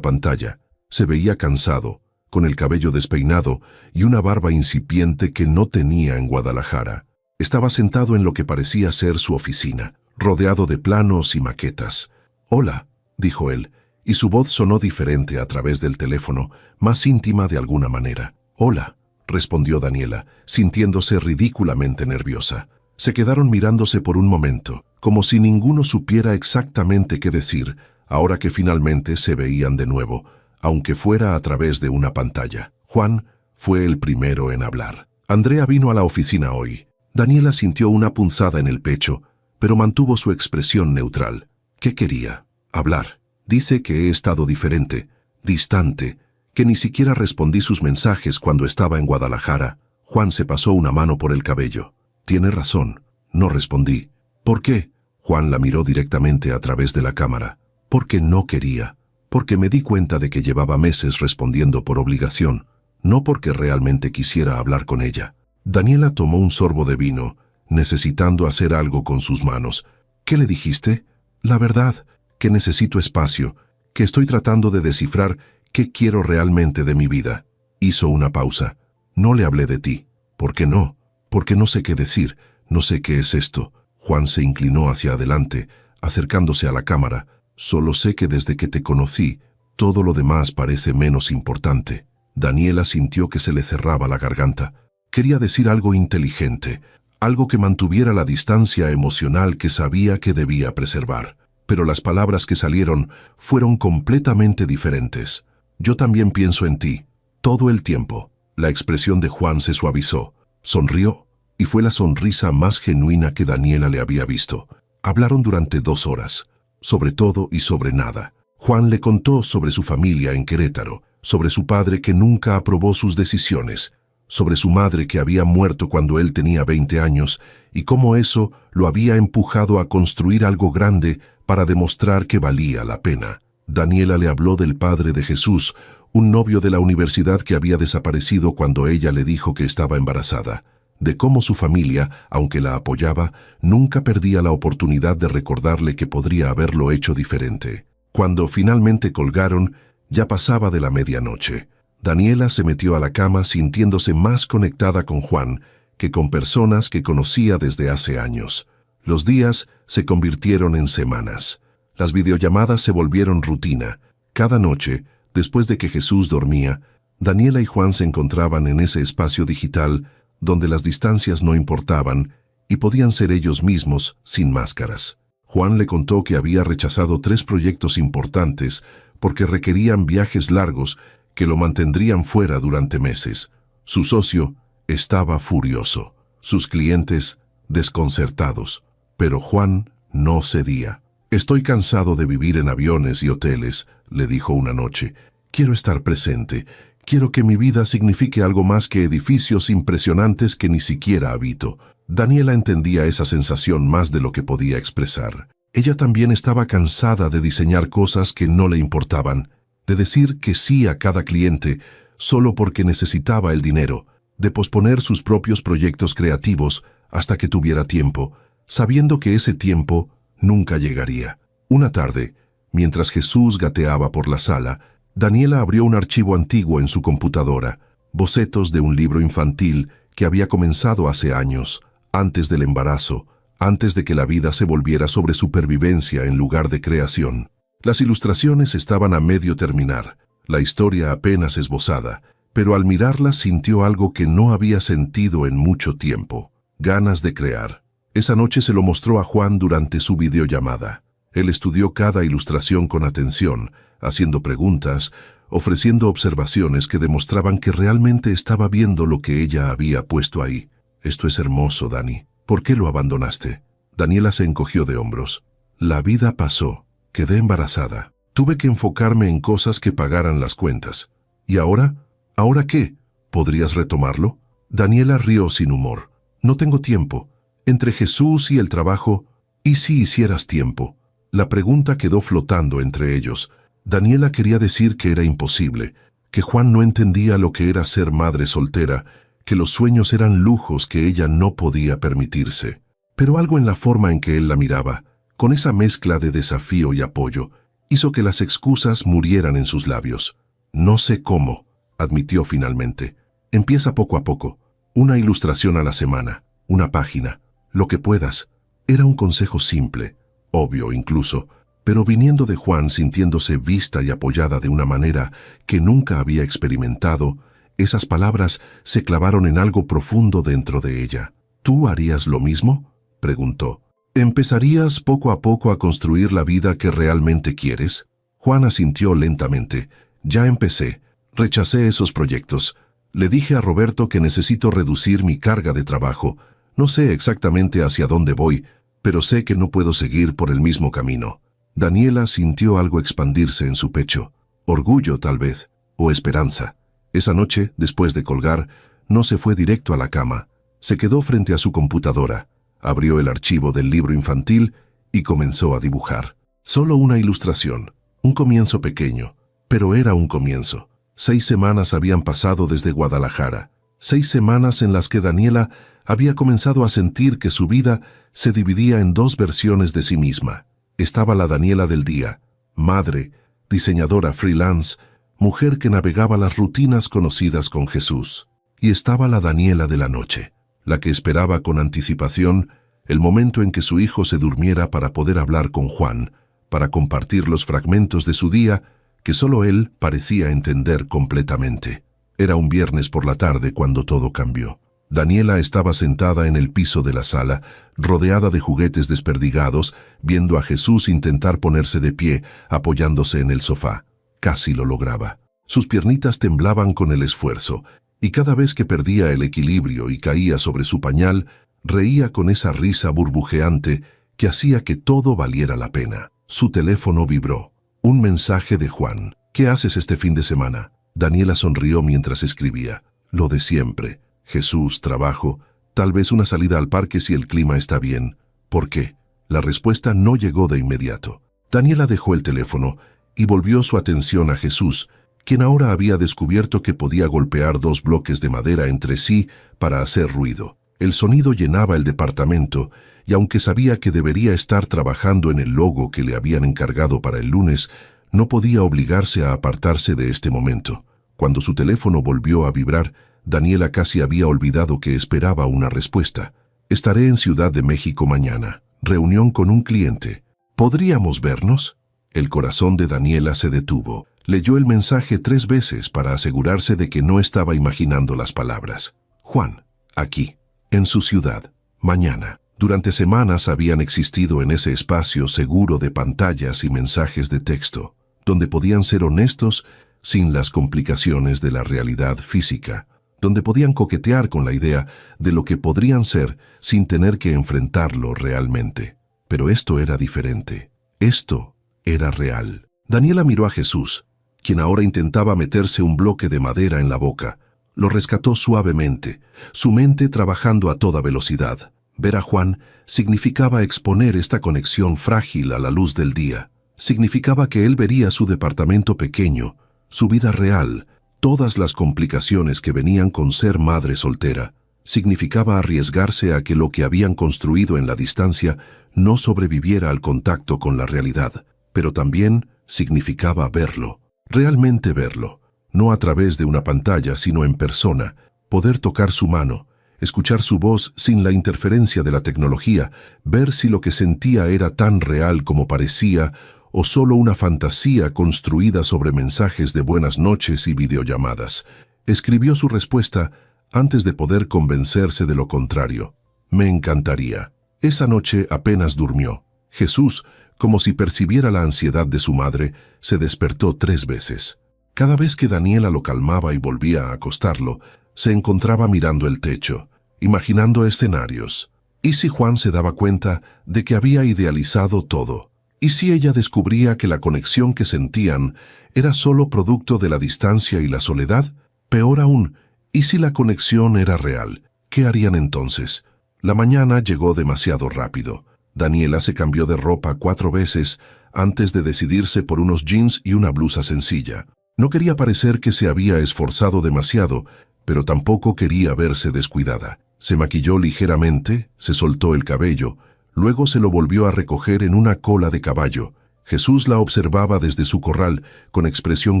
pantalla. Se veía cansado, con el cabello despeinado y una barba incipiente que no tenía en Guadalajara. Estaba sentado en lo que parecía ser su oficina, rodeado de planos y maquetas. «Hola», dijo él, y su voz sonó diferente a través del teléfono, más íntima de alguna manera. «Hola», respondió Daniela, sintiéndose ridículamente nerviosa. Se quedaron mirándose por un momento, como si ninguno supiera exactamente qué decir, ahora que finalmente se veían de nuevo, aunque fuera a través de una pantalla. Juan fue el primero en hablar. «Andrea vino a la oficina hoy». Daniela sintió una punzada en el pecho, pero mantuvo su expresión neutral. ¿Qué quería? Hablar. Dice que he estado diferente, distante, que ni siquiera respondí sus mensajes cuando estaba en Guadalajara. Juan se pasó una mano por el cabello. Tiene razón, no respondí. ¿Por qué? Juan la miró directamente a través de la cámara. Porque no quería. Porque me di cuenta de que llevaba meses respondiendo por obligación, no porque realmente quisiera hablar con ella. Daniela tomó un sorbo de vino, necesitando hacer algo con sus manos. ¿Qué le dijiste? La verdad, que necesito espacio, que estoy tratando de descifrar qué quiero realmente de mi vida. Hizo una pausa. No le hablé de ti. ¿Por qué no? Porque no sé qué decir, no sé qué es esto. Juan se inclinó hacia adelante, acercándose a la cámara. Solo sé que desde que te conocí, todo lo demás parece menos importante. Daniela sintió que se le cerraba la garganta. Quería decir algo inteligente, algo que mantuviera la distancia emocional que sabía que debía preservar. Pero las palabras que salieron fueron completamente diferentes. Yo también pienso en ti, todo el tiempo. La expresión de Juan se suavizó, sonrió, y fue la sonrisa más genuina que Daniela le había visto. Hablaron durante 2 horas, sobre todo y sobre nada. Juan le contó sobre su familia en Querétaro, sobre su padre que nunca aprobó sus decisiones, sobre su madre que había muerto cuando él tenía 20 años y cómo eso lo había empujado a construir algo grande para demostrar que valía la pena. Daniela le habló del padre de Jesús, un novio de la universidad que había desaparecido cuando ella le dijo que estaba embarazada, de cómo su familia, aunque la apoyaba, nunca perdía la oportunidad de recordarle que podría haberlo hecho diferente. Cuando finalmente colgaron, ya pasaba de la medianoche. Daniela se metió a la cama sintiéndose más conectada con Juan que con personas que conocía desde hace años. Los días se convirtieron en semanas. Las videollamadas se volvieron rutina. Cada noche, después de que Jesús dormía, Daniela y Juan se encontraban en ese espacio digital donde las distancias no importaban y podían ser ellos mismos sin máscaras. Juan le contó que había rechazado 3 proyectos importantes porque requerían viajes largos que lo mantendrían fuera durante meses. Su socio estaba furioso, sus clientes desconcertados, pero Juan no cedía. «Estoy cansado de vivir en aviones y hoteles», le dijo una noche. «Quiero estar presente. Quiero que mi vida signifique algo más que edificios impresionantes que ni siquiera habito». Daniela entendía esa sensación más de lo que podía expresar. Ella también estaba cansada de diseñar cosas que no le importaban, de decir que sí a cada cliente solo porque necesitaba el dinero, de posponer sus propios proyectos creativos hasta que tuviera tiempo, sabiendo que ese tiempo nunca llegaría. Una tarde, mientras Jesús gateaba por la sala, Daniela abrió un archivo antiguo en su computadora, bocetos de un libro infantil que había comenzado hace años, antes del embarazo, antes de que la vida se volviera sobre supervivencia en lugar de creación. Las ilustraciones estaban a medio terminar, la historia apenas esbozada, pero al mirarlas sintió algo que no había sentido en mucho tiempo: ganas de crear. Esa noche se lo mostró a Juan durante su videollamada. Él estudió cada ilustración con atención, haciendo preguntas, ofreciendo observaciones que demostraban que realmente estaba viendo lo que ella había puesto ahí. «Esto es hermoso, Dani. ¿Por qué lo abandonaste?» Daniela se encogió de hombros. «La vida pasó. Quedé embarazada. Tuve que enfocarme en cosas que pagaran las cuentas. ¿Y ahora? ¿Ahora qué? ¿Podrías retomarlo?» Daniela rió sin humor. «No tengo tiempo. Entre Jesús y el trabajo, ¿y si hicieras tiempo?» La pregunta quedó flotando entre ellos. Daniela quería decir que era imposible, que Juan no entendía lo que era ser madre soltera, que los sueños eran lujos que ella no podía permitirse. Pero algo en la forma en que él la miraba, con esa mezcla de desafío y apoyo, hizo que las excusas murieran en sus labios. «No sé cómo», admitió finalmente. «Empieza poco a poco. Una ilustración a la semana, una página, lo que puedas». Era un consejo simple, obvio incluso, pero viniendo de Juan, sintiéndose vista y apoyada de una manera que nunca había experimentado, esas palabras se clavaron en algo profundo dentro de ella. «¿Tú harías lo mismo?», preguntó. «¿Empezarías poco a poco a construir la vida que realmente quieres?» Juan asintió lentamente. «Ya empecé. Rechacé esos proyectos. Le dije a Roberto que necesito reducir mi carga de trabajo. No sé exactamente hacia dónde voy, pero sé que no puedo seguir por el mismo camino». Daniela sintió algo expandirse en su pecho. Orgullo, tal vez, o esperanza. Esa noche, después de colgar, no se fue directo a la cama. Se quedó frente a su computadora, abrió el archivo del libro infantil y comenzó a dibujar. Solo una ilustración, un comienzo pequeño, pero era un comienzo. 6 semanas habían pasado desde Guadalajara, 6 semanas en las que Daniela había comenzado a sentir que su vida se dividía en 2 versiones de sí misma. Estaba la Daniela del día, madre, diseñadora freelance, mujer que navegaba las rutinas conocidas con Jesús. Y estaba la Daniela de la noche, la que esperaba con anticipación el momento en que su hijo se durmiera para poder hablar con Juan, para compartir los fragmentos de su día que solo él parecía entender completamente. Era un viernes por la tarde cuando todo cambió. Daniela estaba sentada en el piso de la sala, rodeada de juguetes desperdigados, viendo a Jesús intentar ponerse de pie, apoyándose en el sofá. Casi lo lograba. Sus piernitas temblaban con el esfuerzo, y cada vez que perdía el equilibrio y caía sobre su pañal, reía con esa risa burbujeante que hacía que todo valiera la pena. Su teléfono vibró. Un mensaje de Juan. «¿Qué haces este fin de semana?» Daniela sonrió mientras escribía. Lo de siempre. Jesús, trabajo, tal vez una salida al parque si el clima está bien. ¿Por qué? La respuesta no llegó de inmediato. Daniela dejó el teléfono y volvió su atención a Jesús, quien ahora había descubierto que podía golpear 2 bloques de madera entre sí para hacer ruido. El sonido llenaba el departamento, y aunque sabía que debería estar trabajando en el logo que le habían encargado para el lunes, no podía obligarse a apartarse de este momento. Cuando su teléfono volvió a vibrar, Daniela casi había olvidado que esperaba una respuesta. Estaré en Ciudad de México mañana. Reunión con un cliente. ¿Podríamos vernos? El corazón de Daniela se detuvo. Leyó el mensaje 3 veces para asegurarse de que no estaba imaginando las palabras. Juan, aquí, en su ciudad, mañana. Durante semanas habían existido en ese espacio seguro de pantallas y mensajes de texto, donde podían ser honestos sin las complicaciones de la realidad física, donde podían coquetear con la idea de lo que podrían ser sin tener que enfrentarlo realmente. Pero esto era diferente. Esto era real. Daniela miró a Jesús, quien ahora intentaba meterse un bloque de madera en la boca. Lo rescató suavemente, su mente trabajando a toda velocidad. Ver a Juan significaba exponer esta conexión frágil a la luz del día. Significaba que él vería su departamento pequeño, su vida real, todas las complicaciones que venían con ser madre soltera. Significaba arriesgarse a que lo que habían construido en la distancia no sobreviviera al contacto con la realidad, pero también significaba verlo, realmente verlo, no a través de una pantalla, sino en persona, poder tocar su mano, escuchar su voz sin la interferencia de la tecnología, ver si lo que sentía era tan real como parecía o solo una fantasía construida sobre mensajes de buenas noches y videollamadas. Escribió su respuesta antes de poder convencerse de lo contrario. Me encantaría. Esa noche apenas durmió. Jesús, como si percibiera la ansiedad de su madre, se despertó 3 veces. Cada vez que Daniela lo calmaba y volvía a acostarlo, se encontraba mirando el techo, imaginando escenarios. ¿Y si Juan se daba cuenta de que había idealizado todo? ¿Y si ella descubría que la conexión que sentían era solo producto de la distancia y la soledad? Peor aún, ¿y si la conexión era real? ¿Qué harían entonces? La mañana llegó demasiado rápido. Daniela se cambió de ropa 4 veces antes de decidirse por unos jeans y una blusa sencilla. No quería parecer que se había esforzado demasiado, pero tampoco quería verse descuidada. Se maquilló ligeramente, se soltó el cabello, luego se lo volvió a recoger en una cola de caballo. Jesús la observaba desde su corral, con expresión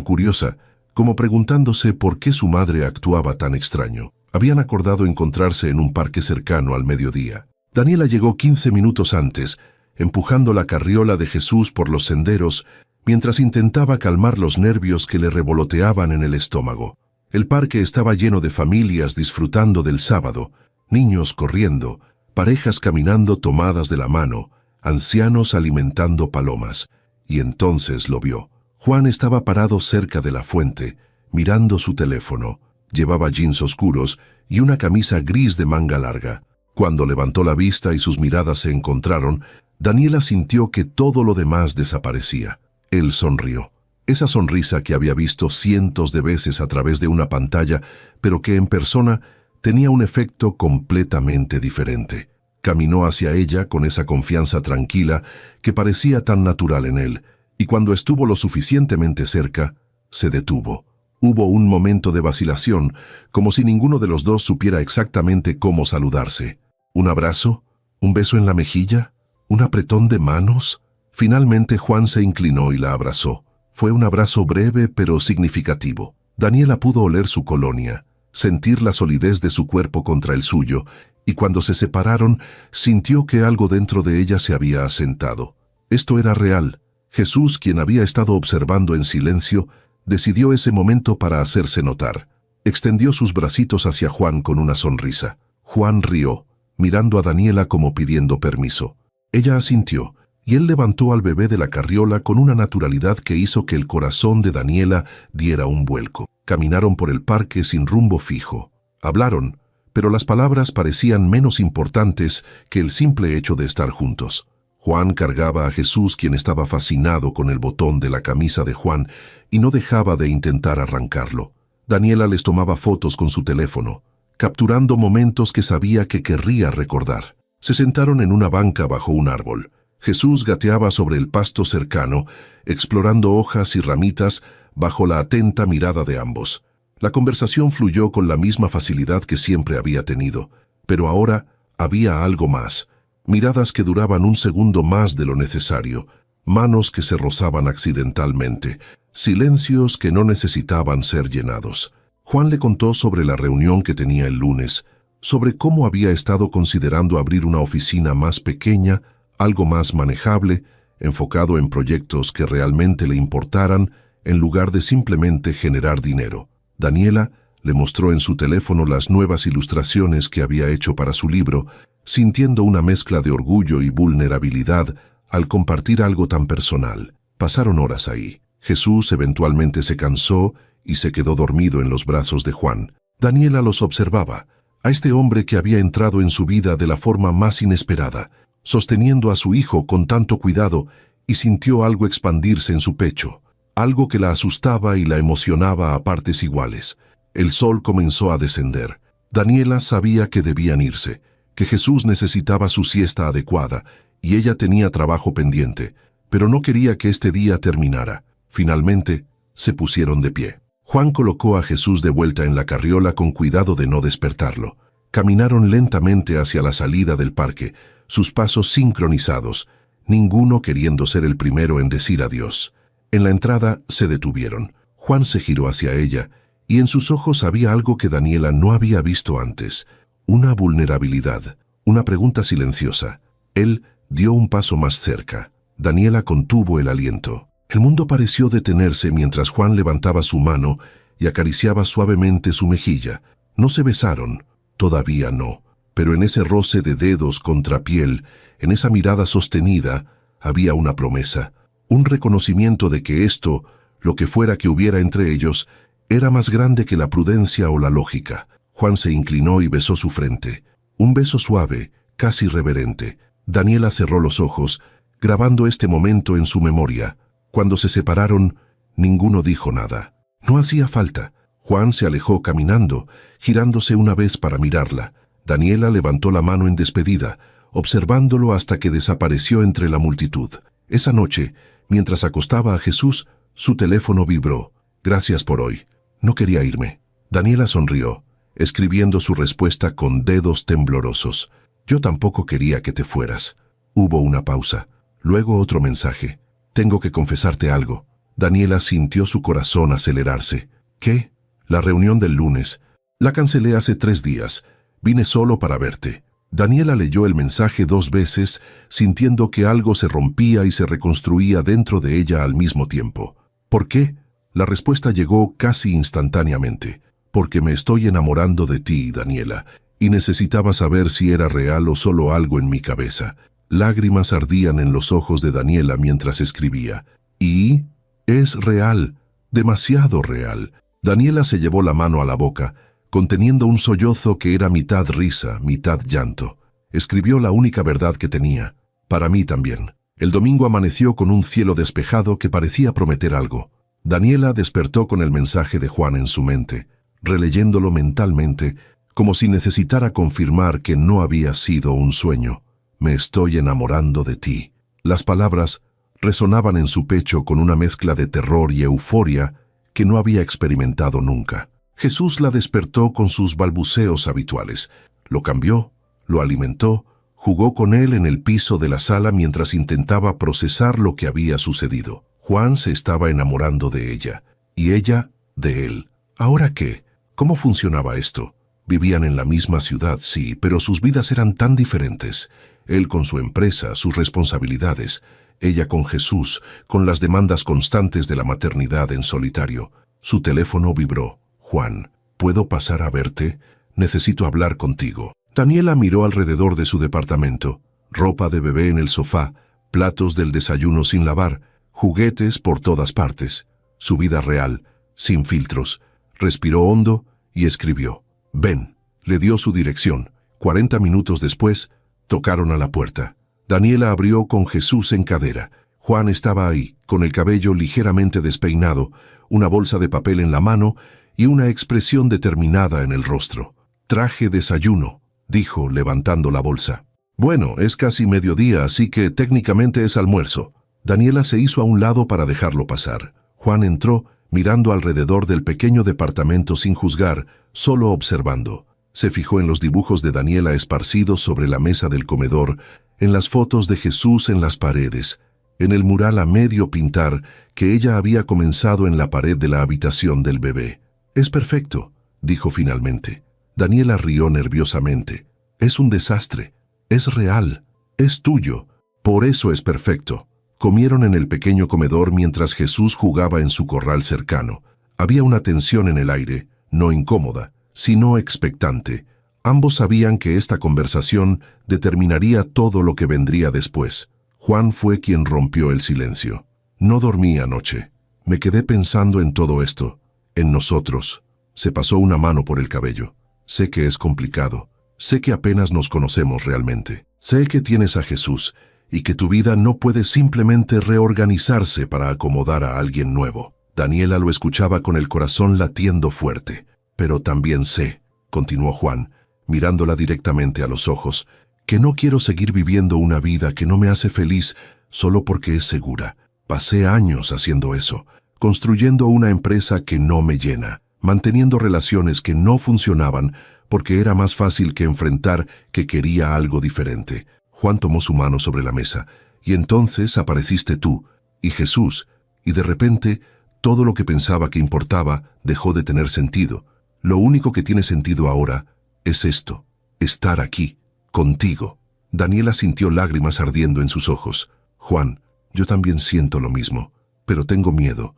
curiosa, como preguntándose por qué su madre actuaba tan extraño. Habían acordado encontrarse en un parque cercano al mediodía. Daniela llegó 15 minutos antes, empujando la carriola de Jesús por los senderos, mientras intentaba calmar los nervios que le revoloteaban en el estómago. El parque estaba lleno de familias disfrutando del sábado, niños corriendo, parejas caminando tomadas de la mano, ancianos alimentando palomas. Y entonces lo vio. Juan estaba parado cerca de la fuente, mirando su teléfono. Llevaba jeans oscuros y una camisa gris de manga larga. Cuando levantó la vista y sus miradas se encontraron, Daniela sintió que todo lo demás desaparecía. Él sonrió. Esa sonrisa que había visto cientos de veces a través de una pantalla, pero que en persona tenía un efecto completamente diferente. Caminó hacia ella con esa confianza tranquila que parecía tan natural en él, y cuando estuvo lo suficientemente cerca, se detuvo. Hubo un momento de vacilación, como si ninguno de los dos supiera exactamente cómo saludarse. ¿Un abrazo? ¿Un beso en la mejilla? ¿Un apretón de manos? Finalmente Juan se inclinó y la abrazó. Fue un abrazo breve pero significativo. Daniela pudo oler su colonia, sentir la solidez de su cuerpo contra el suyo, y cuando se separaron, sintió que algo dentro de ella se había asentado. Esto era real. Jesús, quien había estado observando en silencio, decidió ese momento para hacerse notar. Extendió sus bracitos hacia Juan con una sonrisa. Juan rió, mirando a Daniela como pidiendo permiso. Ella asintió, y él levantó al bebé de la carriola con una naturalidad que hizo que el corazón de Daniela diera un vuelco. Caminaron por el parque sin rumbo fijo. Hablaron, pero las palabras parecían menos importantes que el simple hecho de estar juntos. Juan cargaba a Jesús, quien estaba fascinado con el botón de la camisa de Juan, y no dejaba de intentar arrancarlo. Daniela les tomaba fotos con su teléfono, capturando momentos que sabía que querría recordar. Se sentaron en una banca bajo un árbol. Jesús gateaba sobre el pasto cercano, explorando hojas y ramitas bajo la atenta mirada de ambos. La conversación fluyó con la misma facilidad que siempre había tenido, pero ahora había algo más. Miradas que duraban un segundo más de lo necesario, manos que se rozaban accidentalmente, silencios que no necesitaban ser llenados. Juan le contó sobre la reunión que tenía el lunes, sobre cómo había estado considerando abrir una oficina más pequeña, algo más manejable, enfocado en proyectos que realmente le importaran, en lugar de simplemente generar dinero. Daniela le mostró en su teléfono las nuevas ilustraciones que había hecho para su libro, sintiendo una mezcla de orgullo y vulnerabilidad al compartir algo tan personal. Pasaron horas ahí. Jesús eventualmente se cansó y se quedó dormido en los brazos de Juan. Daniela los observaba, a este hombre que había entrado en su vida de la forma más inesperada, sosteniendo a su hijo con tanto cuidado, y sintió algo expandirse en su pecho, algo que la asustaba y la emocionaba a partes iguales. El sol comenzó a descender. Daniela sabía que debían irse, que Jesús necesitaba su siesta adecuada, y ella tenía trabajo pendiente, pero no quería que este día terminara. Finalmente, se pusieron de pie. Juan colocó a Jesús de vuelta en la carriola con cuidado de no despertarlo. Caminaron lentamente hacia la salida del parque, sus pasos sincronizados, ninguno queriendo ser el primero en decir adiós. En la entrada se detuvieron. Juan se giró hacia ella, y en sus ojos había algo que Daniela no había visto antes, una vulnerabilidad, una pregunta silenciosa. Él dio un paso más cerca. Daniela contuvo el aliento. El mundo pareció detenerse mientras Juan levantaba su mano y acariciaba suavemente su mejilla. No se besaron, todavía no, pero en ese roce de dedos contra piel, en esa mirada sostenida, había una promesa, un reconocimiento de que esto, lo que fuera que hubiera entre ellos, era más grande que la prudencia o la lógica. Juan se inclinó y besó su frente. Un beso suave, casi reverente. Daniela cerró los ojos, grabando este momento en su memoria. Cuando se separaron, ninguno dijo nada. No hacía falta. Juan se alejó caminando, girándose una vez para mirarla. Daniela levantó la mano en despedida, observándolo hasta que desapareció entre la multitud. Esa noche, mientras acostaba a Jesús, su teléfono vibró. Gracias por hoy. No quería irme. Daniela sonrió, escribiendo su respuesta con dedos temblorosos. Yo tampoco quería que te fueras. Hubo una pausa. Luego otro mensaje. Tengo que confesarte algo. Daniela sintió su corazón acelerarse. ¿Qué? La reunión del lunes. La cancelé hace 3 días. Vine solo para verte. Daniela leyó el mensaje 2 veces, sintiendo que algo se rompía y se reconstruía dentro de ella al mismo tiempo. ¿Por qué? La respuesta llegó casi instantáneamente. Porque me estoy enamorando de ti, Daniela, y necesitaba saber si era real o solo algo en mi cabeza. Lágrimas ardían en los ojos de Daniela mientras escribía. Y es real, demasiado real. Daniela se llevó la mano a la boca, conteniendo un sollozo que era mitad risa, mitad llanto. Escribió la única verdad que tenía. Para mí también. El domingo amaneció con un cielo despejado que parecía prometer algo. Daniela despertó con el mensaje de Juan en su mente, releyéndolo mentalmente, como si necesitara confirmar que no había sido un sueño. Me estoy enamorando de ti. Las palabras resonaban en su pecho con una mezcla de terror y euforia que no había experimentado nunca. Jesús la despertó con sus balbuceos habituales. Lo cambió, lo alimentó, jugó con él en el piso de la sala mientras intentaba procesar lo que había sucedido. Juan se estaba enamorando de ella, y ella de él. ¿Ahora qué? ¿Cómo funcionaba esto? Vivían en la misma ciudad, sí, pero sus vidas eran tan diferentes. Él con su empresa, sus responsabilidades, ella con Jesús, con las demandas constantes de la maternidad en solitario. Su teléfono vibró. Juan, ¿puedo pasar a verte? Necesito hablar contigo. Daniela miró alrededor de su departamento. Ropa de bebé en el sofá, platos del desayuno sin lavar, juguetes por todas partes. Su vida real, sin filtros. Respiró hondo y escribió. Ven. Le dio su dirección. 40 minutos después, tocaron a la puerta. Daniela abrió con Jesús en cadera. Juan estaba ahí, con el cabello ligeramente despeinado, una bolsa de papel en la mano y una expresión determinada en el rostro. «Traje desayuno», dijo, levantando la bolsa. «Bueno, es casi mediodía, así que técnicamente es almuerzo». Daniela se hizo a un lado para dejarlo pasar. Juan entró, mirando alrededor del pequeño departamento sin juzgar, solo observando. Se fijó en los dibujos de Daniela esparcidos sobre la mesa del comedor, en las fotos de Jesús en las paredes, en el mural a medio pintar que ella había comenzado en la pared de la habitación del bebé. «Es perfecto», dijo finalmente. Daniela rió nerviosamente. «Es un desastre. Es real. Es tuyo. Por eso es perfecto». Comieron en el pequeño comedor mientras Jesús jugaba en su corral cercano. Había una tensión en el aire, no incómoda, sino expectante. Ambos sabían que esta conversación determinaría todo lo que vendría después. Juan fue quien rompió el silencio. «No dormí anoche. Me quedé pensando en todo esto, en nosotros». Se pasó una mano por el cabello. «Sé que es complicado. Sé que apenas nos conocemos realmente. Sé que tienes a Jesús y que tu vida no puede simplemente reorganizarse para acomodar a alguien nuevo». Daniela lo escuchaba con el corazón latiendo fuerte. «Pero también sé», continuó Juan, mirándola directamente a los ojos, «que no quiero seguir viviendo una vida que no me hace feliz solo porque es segura. Pasé años haciendo eso, construyendo una empresa que no me llena, manteniendo relaciones que no funcionaban porque era más fácil que enfrentar que quería algo diferente». Juan tomó su mano sobre la mesa, «Y entonces apareciste tú y Jesús, y de repente todo lo que pensaba que importaba dejó de tener sentido. Lo único que tiene sentido ahora es esto, estar aquí, contigo». Daniela sintió lágrimas ardiendo en sus ojos. «Juan, yo también siento lo mismo, pero tengo miedo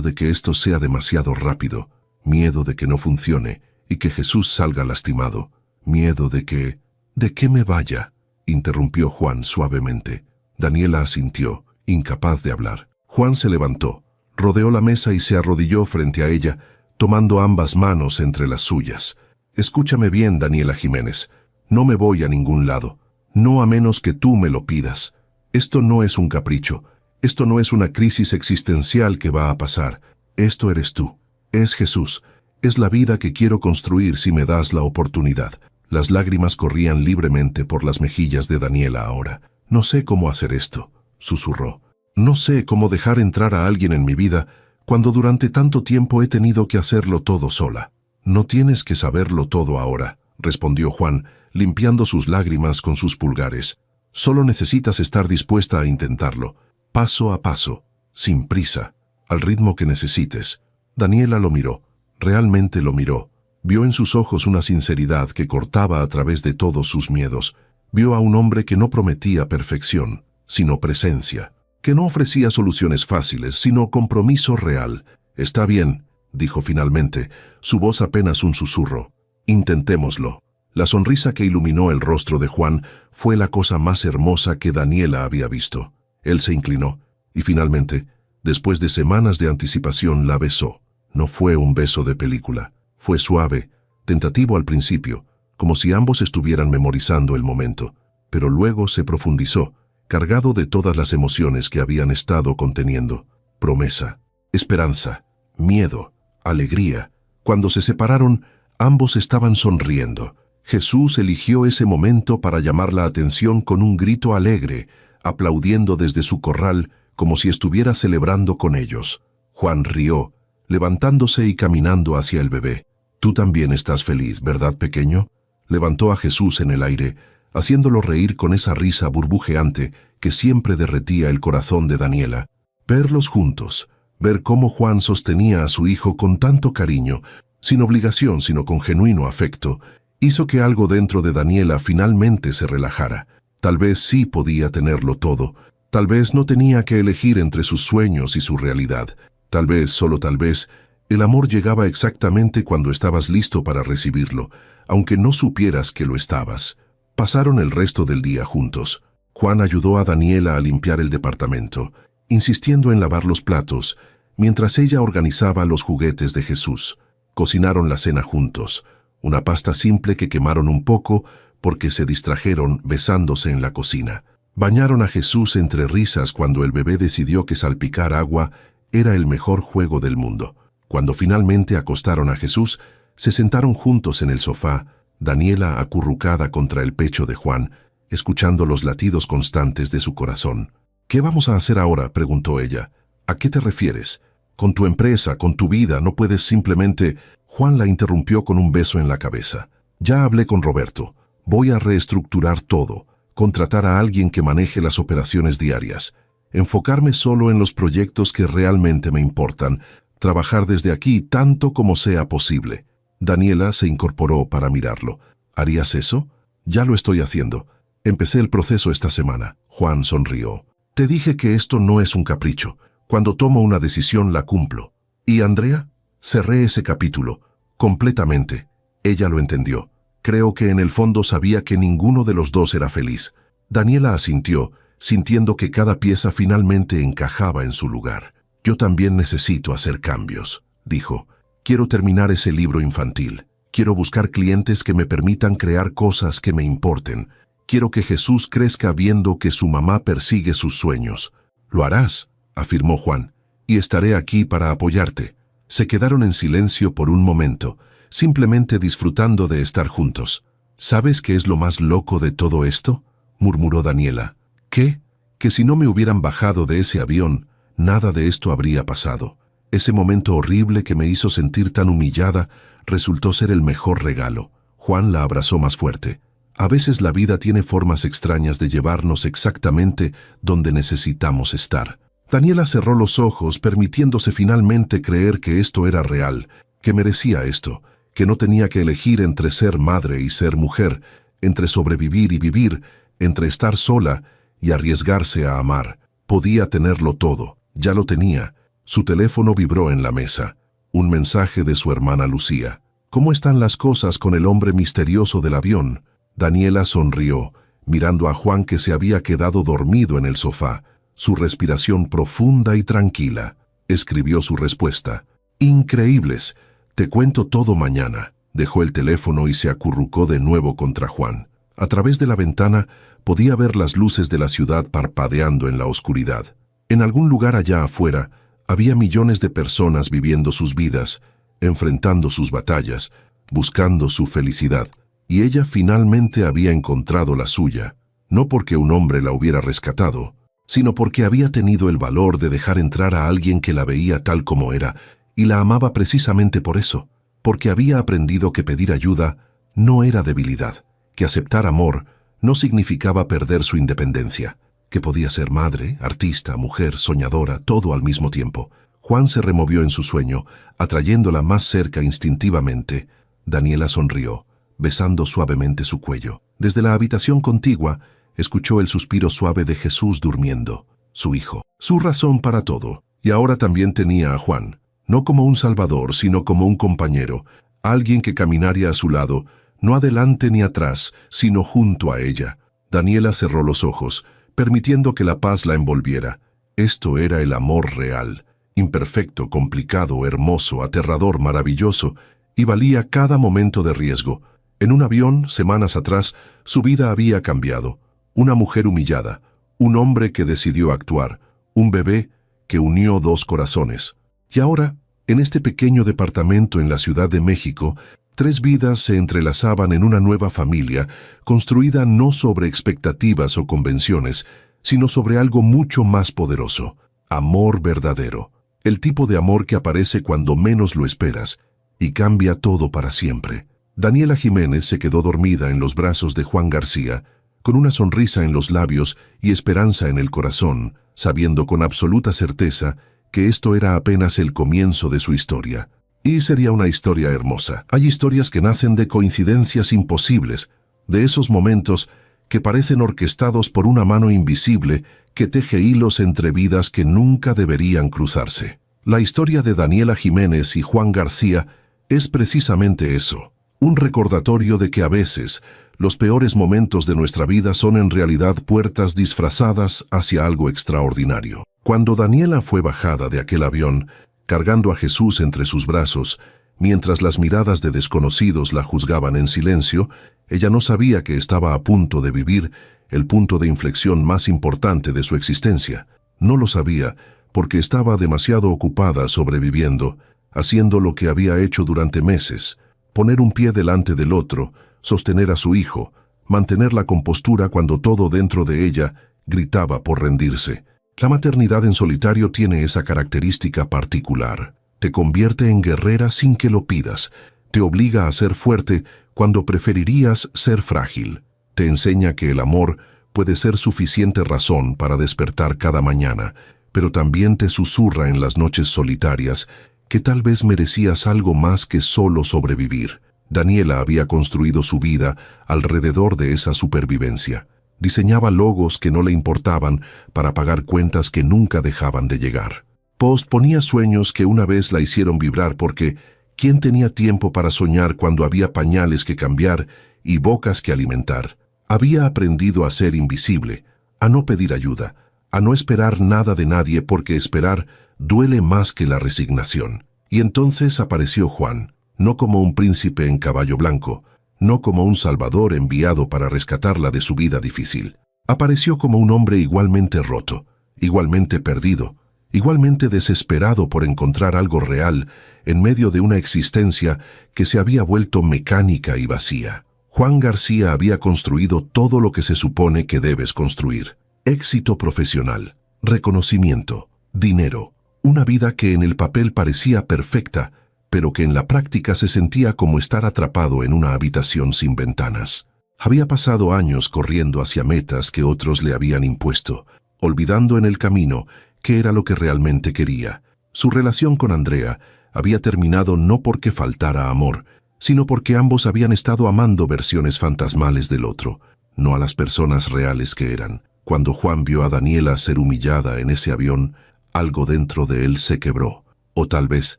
de que esto sea demasiado rápido, miedo de que no funcione y que Jesús salga lastimado, miedo de que... ¿De qué me vaya?», interrumpió Juan suavemente. Daniela asintió, incapaz de hablar. Juan se levantó, rodeó la mesa y se arrodilló frente a ella, tomando ambas manos entre las suyas. «Escúchame bien, Daniela Jiménez. No me voy a ningún lado. No a menos que tú me lo pidas. Esto no es un capricho. Esto no es una crisis existencial que va a pasar. Esto eres tú. Es Jesús. Es la vida que quiero construir si me das la oportunidad». Las lágrimas corrían libremente por las mejillas de Daniela ahora. «No sé cómo hacer esto», susurró. «No sé cómo dejar entrar a alguien en mi vida cuando durante tanto tiempo he tenido que hacerlo todo sola». «No tienes que saberlo todo ahora», respondió Juan, limpiando sus lágrimas con sus pulgares. «Solo necesitas estar dispuesta a intentarlo, paso a paso, sin prisa, al ritmo que necesites». Daniela lo miró, realmente lo miró. Vio en sus ojos una sinceridad que cortaba a través de todos sus miedos. Vio a un hombre que no prometía perfección, sino presencia, que no ofrecía soluciones fáciles, sino compromiso real. «Está bien», dijo finalmente, su voz apenas un susurro. «Intentémoslo». La sonrisa que iluminó el rostro de Juan fue la cosa más hermosa que Daniela había visto. Él se inclinó y finalmente, después de semanas de anticipación, la besó. No fue un beso de película. Fue suave, tentativo al principio, como si ambos estuvieran memorizando el momento, pero luego se profundizó, cargado de todas las emociones que habían estado conteniendo. Promesa, esperanza, miedo, alegría. Cuando se separaron, ambos estaban sonriendo. Jesús eligió ese momento para llamar la atención con un grito alegre, aplaudiendo desde su corral como si estuviera celebrando con ellos. Juan rió, levantándose y caminando hacia el bebé. «Tú también estás feliz, ¿verdad, pequeño?». Levantó a Jesús en el aire, haciéndolo reír con esa risa burbujeante que siempre derretía el corazón de Daniela. Verlos juntos, ver cómo Juan sostenía a su hijo con tanto cariño, sin obligación sino con genuino afecto, hizo que algo dentro de Daniela finalmente se relajara. Tal vez sí podía tenerlo todo, tal vez no tenía que elegir entre sus sueños y su realidad, tal vez, solo tal vez, el amor llegaba exactamente cuando estabas listo para recibirlo, aunque no supieras que lo estabas. Pasaron el resto del día juntos. Juan ayudó a Daniela a limpiar el departamento, insistiendo en lavar los platos, mientras ella organizaba los juguetes de Jesús. Cocinaron la cena juntos, una pasta simple que quemaron un poco porque se distrajeron besándose en la cocina. Bañaron a Jesús entre risas cuando el bebé decidió que salpicar agua era el mejor juego del mundo. Cuando finalmente acostaron a Jesús, se sentaron juntos en el sofá, Daniela acurrucada contra el pecho de Juan, escuchando los latidos constantes de su corazón. «¿Qué vamos a hacer ahora?», preguntó ella. «¿A qué te refieres? Con tu empresa, con tu vida, no puedes simplemente...». Juan la interrumpió con un beso en la cabeza. «Ya hablé con Roberto. Voy a reestructurar todo, contratar a alguien que maneje las operaciones diarias, enfocarme solo en los proyectos que realmente me importan, trabajar desde aquí tanto como sea posible». Daniela se incorporó para mirarlo. «¿Harías eso?». «Ya lo estoy haciendo. Empecé el proceso esta semana». Juan sonrió. «Te dije que esto no es un capricho. Cuando tomo una decisión la cumplo». «¿Y Andrea?». Cerré ese capítulo. Completamente. Ella lo entendió. Creo que en el fondo sabía que ninguno de los dos era feliz. Daniela asintió, sintiendo que cada pieza finalmente encajaba en su lugar. «Yo también necesito hacer cambios», dijo. «Quiero terminar ese libro infantil. Quiero buscar clientes que me permitan crear cosas que me importen. Quiero que Jesús crezca viendo que su mamá persigue sus sueños». «Lo harás», afirmó Juan, «y estaré aquí para apoyarte». Se quedaron en silencio por un momento, simplemente disfrutando de estar juntos. «¿Sabes qué es lo más loco de todo esto?», murmuró Daniela. «¿Qué?». «Que si no me hubieran bajado de ese avión, nada de esto habría pasado. Ese momento horrible que me hizo sentir tan humillada resultó ser el mejor regalo». Juan la abrazó más fuerte. «A veces la vida tiene formas extrañas de llevarnos exactamente donde necesitamos estar». Daniela cerró los ojos, permitiéndose finalmente creer que esto era real, que merecía esto, que no tenía que elegir entre ser madre y ser mujer, entre sobrevivir y vivir, entre estar sola y arriesgarse a amar. Podía tenerlo todo. Ya lo tenía. Su teléfono vibró en la mesa. Un mensaje de su hermana Lucía. «¿Cómo están las cosas con el hombre misterioso del avión?». Daniela sonrió, mirando a Juan, que se había quedado dormido en el sofá, su respiración profunda y tranquila. Escribió su respuesta. «Increíbles. Te cuento todo mañana». Dejó el teléfono y se acurrucó de nuevo contra Juan. A través de la ventana podía ver las luces de la ciudad parpadeando en la oscuridad. En algún lugar allá afuera había millones de personas viviendo sus vidas, enfrentando sus batallas, buscando su felicidad. Y ella finalmente había encontrado la suya, no porque un hombre la hubiera rescatado, sino porque había tenido el valor de dejar entrar a alguien que la veía tal como era y la amaba precisamente por eso, porque había aprendido que pedir ayuda no era debilidad, que aceptar amor no significaba perder su independencia, que podía ser madre, artista, mujer, soñadora, todo al mismo tiempo. Juan se removió en su sueño, atrayéndola más cerca instintivamente. Daniela sonrió, besando suavemente su cuello. Desde la habitación contigua, escuchó el suspiro suave de Jesús durmiendo, su hijo, su razón para todo. Y ahora también tenía a Juan, no como un salvador, sino como un compañero, alguien que caminaría a su lado, no adelante ni atrás, sino junto a ella. Daniela cerró los ojos, permitiendo que la paz la envolviera. Esto era el amor real, imperfecto, complicado, hermoso, aterrador, maravilloso, y valía cada momento de riesgo. En un avión, semanas atrás, su vida había cambiado. Una mujer humillada, un hombre que decidió actuar, un bebé que unió dos corazones. Y ahora, en este pequeño departamento en la Ciudad de México, 3 vidas se entrelazaban en una nueva familia, construida no sobre expectativas o convenciones, sino sobre algo mucho más poderoso: amor verdadero. El tipo de amor que aparece cuando menos lo esperas y cambia todo para siempre. Daniela Jiménez se quedó dormida en los brazos de Juan García, con una sonrisa en los labios y esperanza en el corazón, sabiendo con absoluta certeza que esto era apenas el comienzo de su historia. Y sería una historia hermosa. Hay historias que nacen de coincidencias imposibles, de esos momentos que parecen orquestados por una mano invisible que teje hilos entre vidas que nunca deberían cruzarse. La historia de Daniela Jiménez y Juan García es precisamente eso, un recordatorio de que a veces los peores momentos de nuestra vida son en realidad puertas disfrazadas hacia algo extraordinario. Cuando Daniela fue bajada de aquel avión, cargando a Jesús entre sus brazos, mientras las miradas de desconocidos la juzgaban en silencio, ella no sabía que estaba a punto de vivir el punto de inflexión más importante de su existencia. No lo sabía porque estaba demasiado ocupada sobreviviendo, haciendo lo que había hecho durante meses: poner un pie delante del otro, sostener a su hijo, mantener la compostura cuando todo dentro de ella gritaba por rendirse. La maternidad en solitario tiene esa característica particular. Te convierte en guerrera sin que lo pidas. Te obliga a ser fuerte cuando preferirías ser frágil. Te enseña que el amor puede ser suficiente razón para despertar cada mañana, pero también te susurra en las noches solitarias que tal vez merecías algo más que solo sobrevivir. Daniela había construido su vida alrededor de esa supervivencia. Diseñaba logos que no le importaban para pagar cuentas que nunca dejaban de llegar. Posponía sueños que una vez la hicieron vibrar porque ¿quién tenía tiempo para soñar cuando había pañales que cambiar y bocas que alimentar? Había aprendido a ser invisible, a no pedir ayuda, a no esperar nada de nadie porque esperar duele más que la resignación. Y entonces apareció Juan, no como un príncipe en caballo blanco, no como un salvador enviado para rescatarla de su vida difícil. Apareció como un hombre igualmente roto, igualmente perdido, igualmente desesperado por encontrar algo real en medio de una existencia que se había vuelto mecánica y vacía. Juan García había construido todo lo que se supone que debes construir: éxito profesional, reconocimiento, dinero, una vida que en el papel parecía perfecta, pero que en la práctica se sentía como estar atrapado en una habitación sin ventanas. Había pasado años corriendo hacia metas que otros le habían impuesto, olvidando en el camino qué era lo que realmente quería. Su relación con Andrea había terminado no porque faltara amor, sino porque ambos habían estado amando versiones fantasmales del otro, no a las personas reales que eran. Cuando Juan vio a Daniela ser humillada en ese avión, algo dentro de él se quebró, o tal vez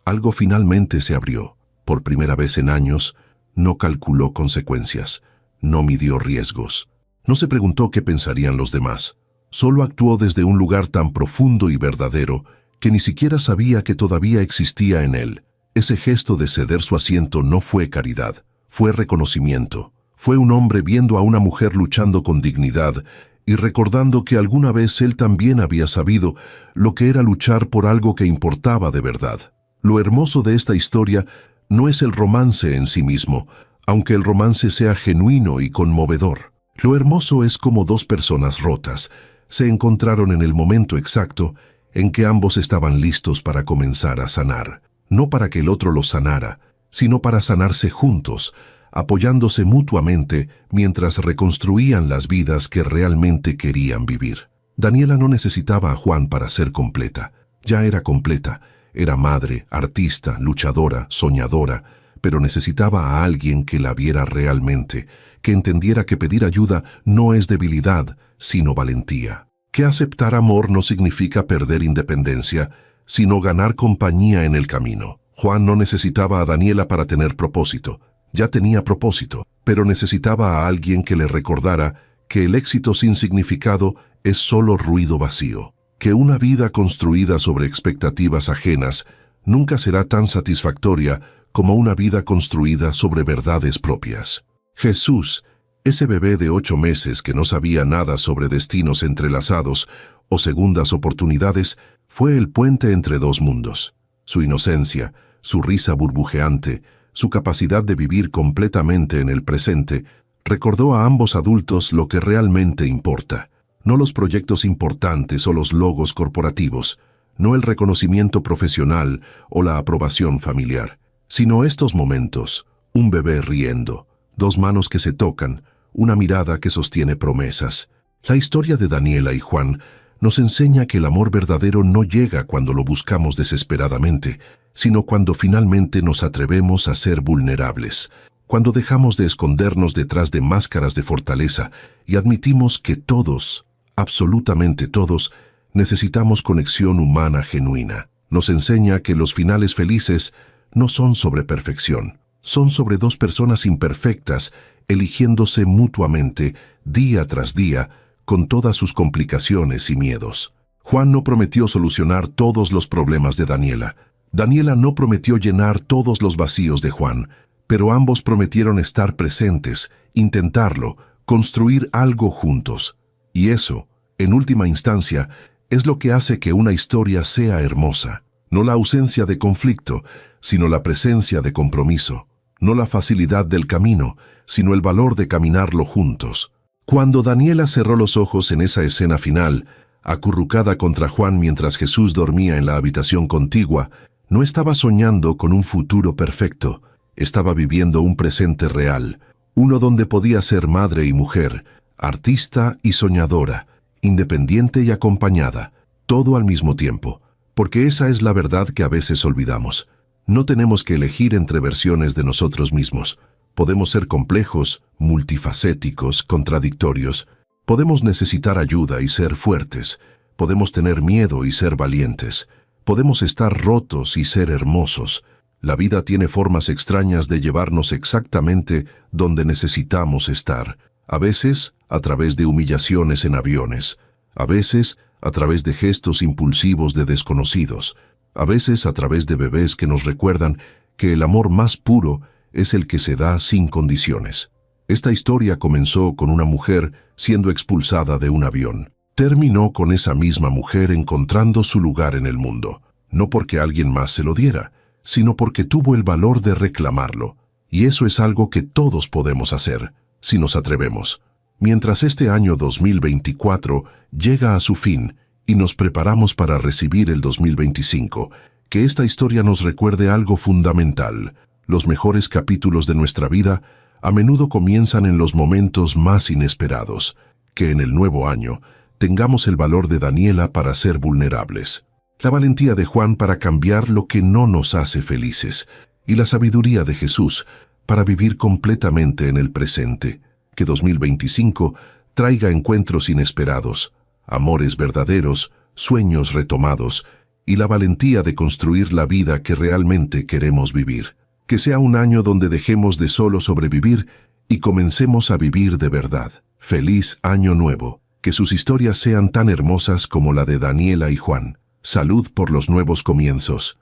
algo finalmente se abrió. Por primera vez en años, no calculó consecuencias, no midió riesgos. No se preguntó qué pensarían los demás. Solo actuó desde un lugar tan profundo y verdadero que ni siquiera sabía que todavía existía en él. Ese gesto de ceder su asiento no fue caridad, fue reconocimiento. Fue un hombre viendo a una mujer luchando con dignidad y recordando que alguna vez él también había sabido lo que era luchar por algo que importaba de verdad. Lo hermoso de esta historia no es el romance en sí mismo, aunque el romance sea genuino y conmovedor. Lo hermoso es cómo dos personas rotas se encontraron en el momento exacto en que ambos estaban listos para comenzar a sanar. No para que el otro los sanara, sino para sanarse juntos, apoyándose mutuamente mientras reconstruían las vidas que realmente querían vivir. Daniela no necesitaba a Juan para ser completa. Ya era completa. Era madre, artista, luchadora, soñadora, pero necesitaba a alguien que la viera realmente, que entendiera que pedir ayuda no es debilidad, sino valentía. Que aceptar amor no significa perder independencia, sino ganar compañía en el camino. Juan no necesitaba a Daniela para tener propósito. Ya tenía propósito, pero necesitaba a alguien que le recordara que el éxito sin significado es solo ruido vacío. Que una vida construida sobre expectativas ajenas nunca será tan satisfactoria como una vida construida sobre verdades propias. Jesús, ese bebé de 8 meses que no sabía nada sobre destinos entrelazados o segundas oportunidades, fue el puente entre dos mundos. Su inocencia, su risa burbujeante, su capacidad de vivir completamente en el presente, recordó a ambos adultos lo que realmente importa. No los proyectos importantes o los logos corporativos, no el reconocimiento profesional o la aprobación familiar, sino estos momentos: un bebé riendo, dos manos que se tocan, una mirada que sostiene promesas. La historia de Daniela y Juan nos enseña que el amor verdadero no llega cuando lo buscamos desesperadamente, sino cuando finalmente nos atrevemos a ser vulnerables, cuando dejamos de escondernos detrás de máscaras de fortaleza y admitimos que todos, absolutamente todos, necesitamos conexión humana genuina. Nos enseña que los finales felices no son sobre perfección, son sobre dos personas imperfectas eligiéndose mutuamente día tras día con todas sus complicaciones y miedos. Juan no prometió solucionar todos los problemas de Daniela. Daniela no prometió llenar todos los vacíos de Juan, pero ambos prometieron estar presentes, intentarlo, construir algo juntos. Y eso, en última instancia, es lo que hace que una historia sea hermosa. no la ausencia de conflicto, sino la presencia de compromiso, no la facilidad del camino, sino el valor de caminarlo juntos. Cuando Daniela cerró los ojos en esa escena final, acurrucada contra Juan mientras Jesús dormía en la habitación contigua, no estaba soñando con un futuro perfecto, estaba viviendo un presente real, uno donde podía ser madre y mujer, artista y soñadora, independiente y acompañada, todo al mismo tiempo, porque esa es la verdad que a veces olvidamos. No tenemos que elegir entre versiones de nosotros mismos. Podemos ser complejos, multifacéticos, contradictorios. Podemos necesitar ayuda y ser fuertes. Podemos tener miedo y ser valientes. Podemos estar rotos y ser hermosos. La vida tiene formas extrañas de llevarnos exactamente donde necesitamos estar. A veces, a través de humillaciones en aviones. A veces, a través de gestos impulsivos de desconocidos. A veces, a través de bebés que nos recuerdan que el amor más puro es el que se da sin condiciones. Esta historia comenzó con una mujer siendo expulsada de un avión. Terminó con esa misma mujer encontrando su lugar en el mundo, no porque alguien más se lo diera, sino porque tuvo el valor de reclamarlo. Y eso es algo que todos podemos hacer, si nos atrevemos. Mientras este año 2024 llega a su fin y nos preparamos para recibir el 2025, que esta historia nos recuerde algo fundamental. Los mejores capítulos de nuestra vida a menudo comienzan en los momentos más inesperados. Que en el nuevo año tengamos el valor de Daniela para ser vulnerables, la valentía de Juan para cambiar lo que no nos hace felices y la sabiduría de Jesús para vivir completamente en el presente. Que 2025 traiga encuentros inesperados, amores verdaderos, sueños retomados y la valentía de construir la vida que realmente queremos vivir. Que sea un año donde dejemos de solo sobrevivir y comencemos a vivir de verdad. Feliz Año Nuevo. Que sus historias sean tan hermosas como la de Daniela y Juan. Salud por los nuevos comienzos.